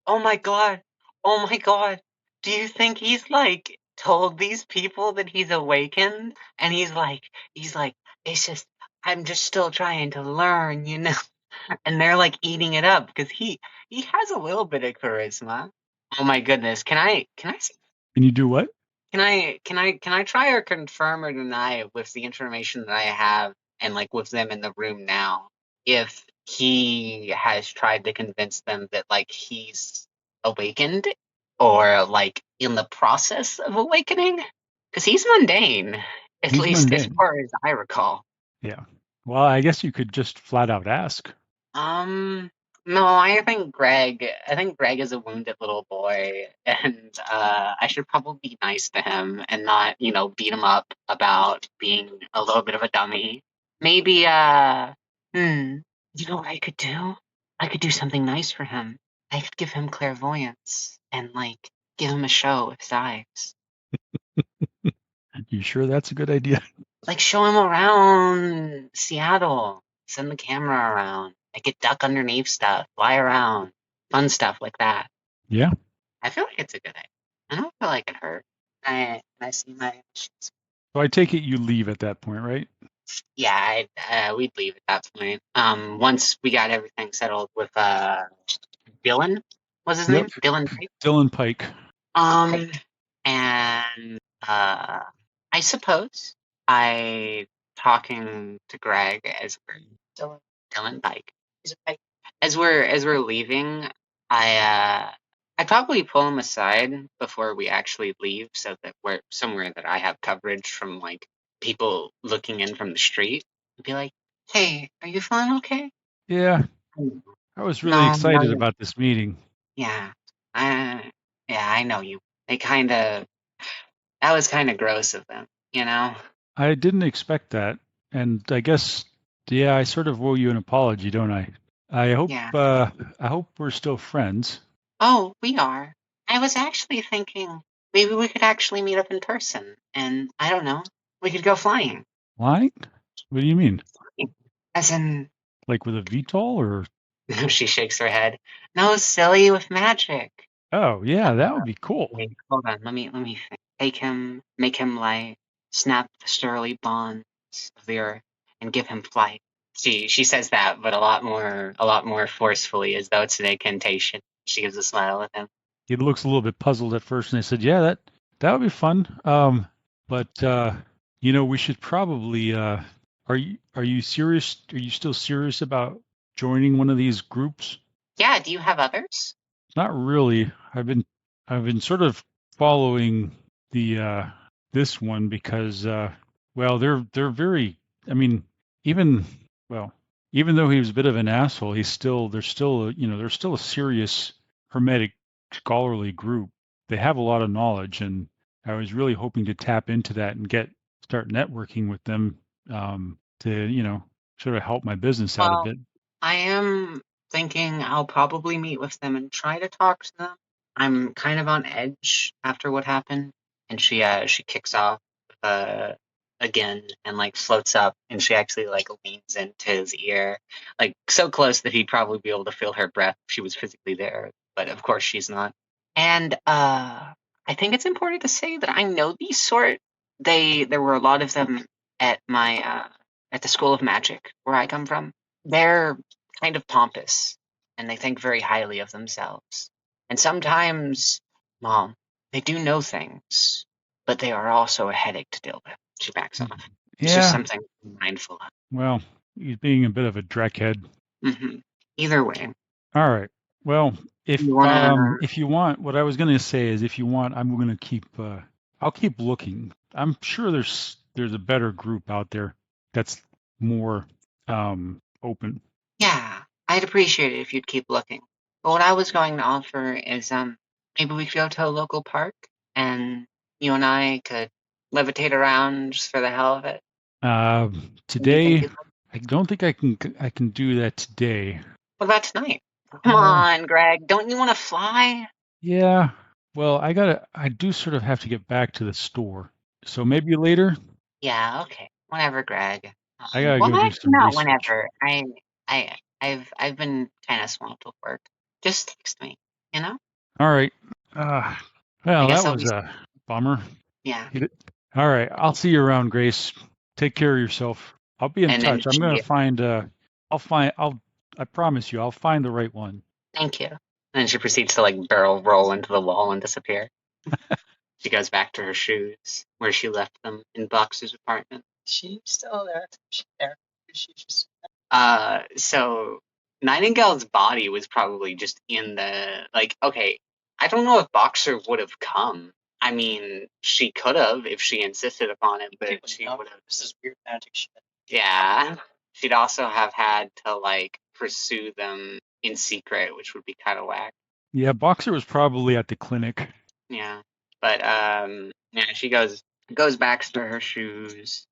Oh my god. Oh my god. Do you think he's like told these people that he's awakened? And he's like, it's just, I'm just still trying to learn, you know? And they're like eating it up because he has a little bit of charisma. Oh my goodness. Can I see? Can you do what? Can I try or confirm or deny with the information that I have and like with them in the room now if he has tried to convince them that like he's awakened or like in the process of awakening? Because he's mundane, at least as far as I recall. Yeah. Well, I guess you could just flat out ask. No, I think Greg is a wounded little boy, and I should probably be nice to him and not, beat him up about being a little bit of a dummy. Maybe, you know what I could do? I could do something nice for him. I could give him clairvoyance and, like, give him a show with his eyes. You sure that's a good idea? Like, show him around Seattle. Send the camera around. I could duck underneath stuff, fly around, fun stuff like that. Yeah. I feel like it's a good idea. I don't feel like it hurt. I see my issues. So I take it you leave at that point, right? Yeah, we'd leave at that point. Once we got everything settled with Dylan, what's his name? Dylan Pike. Dylan Pike. And I suppose talking to Greg as Dylan Pike. As we're leaving, I I'd probably pull him aside before we actually leave, so that we're somewhere that I have coverage from like people looking in from the street. I'd be like, "Hey, are you feeling okay?" Yeah, I was really No, no, excited about this meeting. yeah, uh, yeah, I know you. They that was kind of gross of them, you know? I didn't expect that, and I guess, yeah, I sort of owe you an apology, don't I? I hope Yeah. I hope we're still friends. Oh, we are. I was actually thinking maybe we could actually meet up in person, and I don't know, we could go flying. Flying? What do you mean? As in, Like with a VTOL or? no, she shakes her head. No, silly with magic. Oh, yeah, that would be cool. Wait, hold on. Let me think. Make him light, snap the surly bonds of the earth, and give him flight. She says that, but a lot more forcefully, as though it's an incantation. She gives a smile at him. He looks a little bit puzzled at first, and I said, "Yeah, that would be fun." But we should probably. Are you serious? Are you still serious about joining one of these groups? Yeah. Do you have others? Not really. I've been sort of following the this one because well, they're very. I mean, even well, even though he was a bit of an asshole, there's still there's still a serious hermetic scholarly group. They have a lot of knowledge, and I was really hoping to tap into that and start networking with them to sort of help my business out a Well, bit. I am thinking I'll probably meet with them and try to talk to them. I'm kind of on edge after what happened, and she kicks off uh again and like floats up, and she actually like leans into his ear, like so close that he'd probably be able to feel her breath if she was physically there, but of course she's not. And I think it's important to say that I know these sort. There were a lot of them at my at the School of Magic where I come from. They're kind of pompous, and they think very highly of themselves. And sometimes, Mom, they do know things, but they are also a headache to deal with. She backs off. It's just Yeah, something to be mindful of. well, he's being a bit of a dreckhead. Either way, All right. Well, you wanna? if you want, what I was going to say is, if you want, I'm going to I'll keep looking. I'm sure there's a better group out there that's more open. Yeah, I'd appreciate it if you'd keep looking. But what I was going to offer is, maybe we could go to a local park, and you and I could levitate around just for the hell of it. What do you think? Today, I don't think I can do that today. What about tonight? Come on, Greg. Don't you want to fly? Yeah. Well, I do sort of have to get back to the store. So maybe later. Yeah, okay. Whenever, Greg. I gotta Well, go do actually, some not research. whenever. I've been kind of swamped with work. Just text me, you know? All right. I Well, guess that I'll be. was a bummer. Yeah. All right. I'll see you around, Grace. Take care of yourself. I'll be in And then touch. I'm gonna find I promise you, I'll find the right one. thank you. And then she proceeds to like barrel roll into the wall and disappear. She goes back to her shoes, where she left them in Boxer's apartment. She's still there. She's there. She just. So Nightingale's body was probably just in the like. Okay, I don't know if Boxer would have come. I mean, she could have if she insisted upon it, but she would have. This is weird magic shit. Yeah, she'd also have had to like pursue them in secret, which would be kind of whack. Yeah, Boxer was probably at the clinic. Yeah, but yeah, she goes back to her shoes.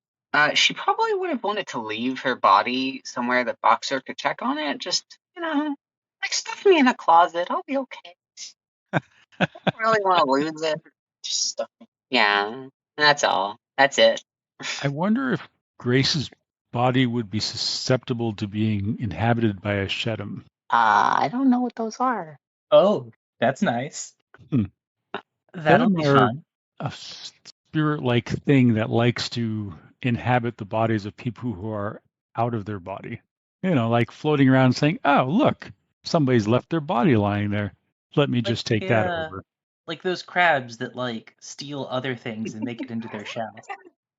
She probably would have wanted to leave her body somewhere that Boxer could check on it. Just like stuff me in a closet. I'll be okay. I don't really want to lose it. Just stuff me. Yeah, that's all. That's it. I wonder if Grace's body would be susceptible to being inhabited by a Shedem. I don't know what those are. Oh, that's nice. Hmm. That'll Shedem be are fun. a spirit-like thing that likes to inhabit the bodies of people who are out of their body. Like floating around saying, "Oh, look, somebody's left their body lying there. Let me just take that over." Like those crabs that like steal other things and make it into their shell.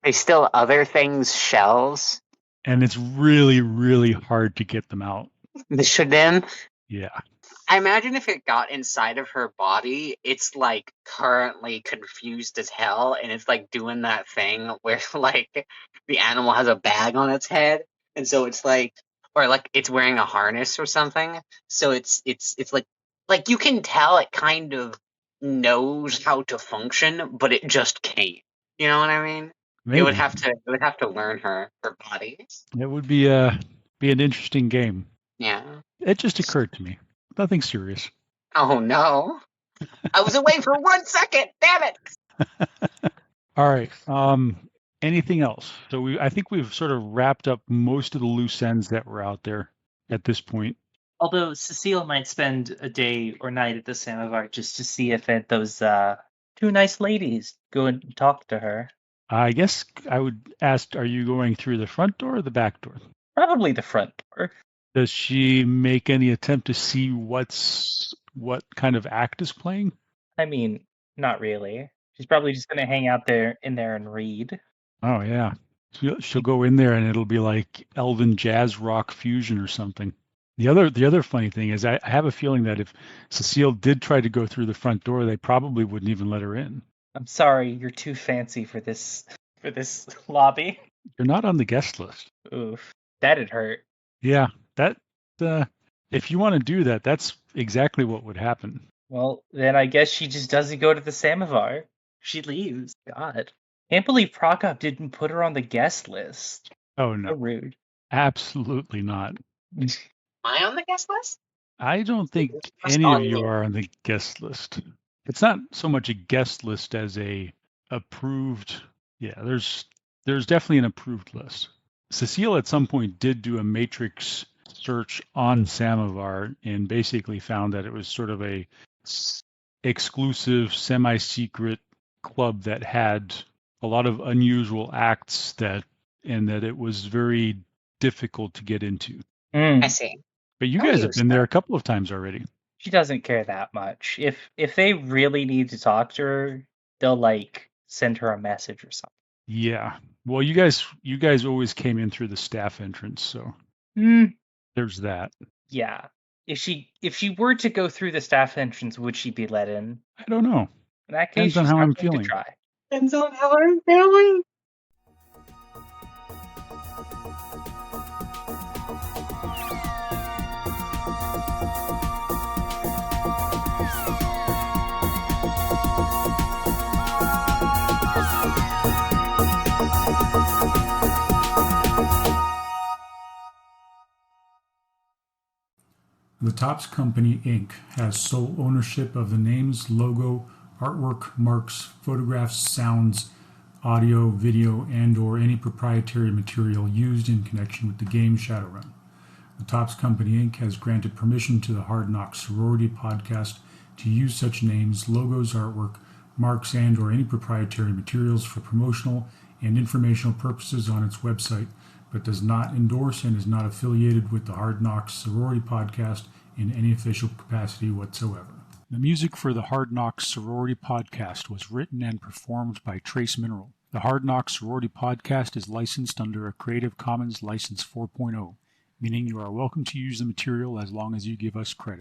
They still other things shells. And it's really, really hard to get them out. The Shadem. Yeah. I imagine if it got inside of her body, it's like currently confused as hell, and it's like doing that thing where like the animal has a bag on its head, and so it's like, or like it's wearing a harness or something. So it's like you can tell it kind of knows how to function, but it just can't. You know what I mean? Maybe. It would have to learn her body. It would be an interesting game. Yeah. It just occurred to me. Nothing serious. Oh no. I was away for 1 second. Damn it. All right. Anything else? So I think we've sort of wrapped up most of the loose ends that were out there at this point. Although Cecile might spend a day or night at the Samovar just to see if those two nice ladies go and talk to her. I guess I would ask, are you going through the front door or the back door? Probably the front door. Does she make any attempt to see what kind of act is playing? I mean, not really. She's probably just going to hang out in there and read. Oh, yeah. She'll go in there and it'll be like Elven jazz rock fusion or something. The other funny thing is I have a feeling that if Cecile did try to go through the front door, they probably wouldn't even let her in. I'm sorry, you're too fancy for this lobby. You're not on the guest list. Oof. That'd hurt. Yeah, that if you want to do that, that's exactly what would happen. Well, then I guess she just doesn't go to the Samovar. She leaves. God. Can't believe Prokop didn't put her on the guest list. Oh So no, rude. absolutely not. Am I on the guest list? I don't think Just any of on you you. are on the guest list. It's not so much a guest list as a approved. Yeah, there's definitely an approved list. Cecile at some point did do a matrix search on Samovar and basically found that it was sort of a exclusive, semi-secret club that had a lot of unusual acts and that it was very difficult to get into. I see. But you Oh, guys you have been there a couple of times already. She doesn't care that much. If they really need to talk to her, they'll like send her a message or something. Yeah. Well, you guys always came in through the staff entrance, so there's that. Yeah. If she were to go through the staff entrance, would she be let in? I don't know. In that case, Depends on she's how not I'm going feeling. to try. Depends on how I'm feeling. The Topps Company, Inc. has sole ownership of the names, logo, artwork, marks, photographs, sounds, audio, video, and/or any proprietary material used in connection with the game Shadowrun. The Topps Company, Inc. has granted permission to the Hard Knocks Sorority podcast to use such names, logos, artwork, marks, and/or any proprietary materials for promotional and informational purposes on its website, but does not endorse and is not affiliated with the Hard Knocks Sorority podcast in any official capacity whatsoever. The music for the Hard Knocks Sorority podcast was written and performed by Trace Mineral. The Hard Knocks Sorority podcast is licensed under a Creative Commons License 4.0, meaning you are welcome to use the material as long as you give us credit.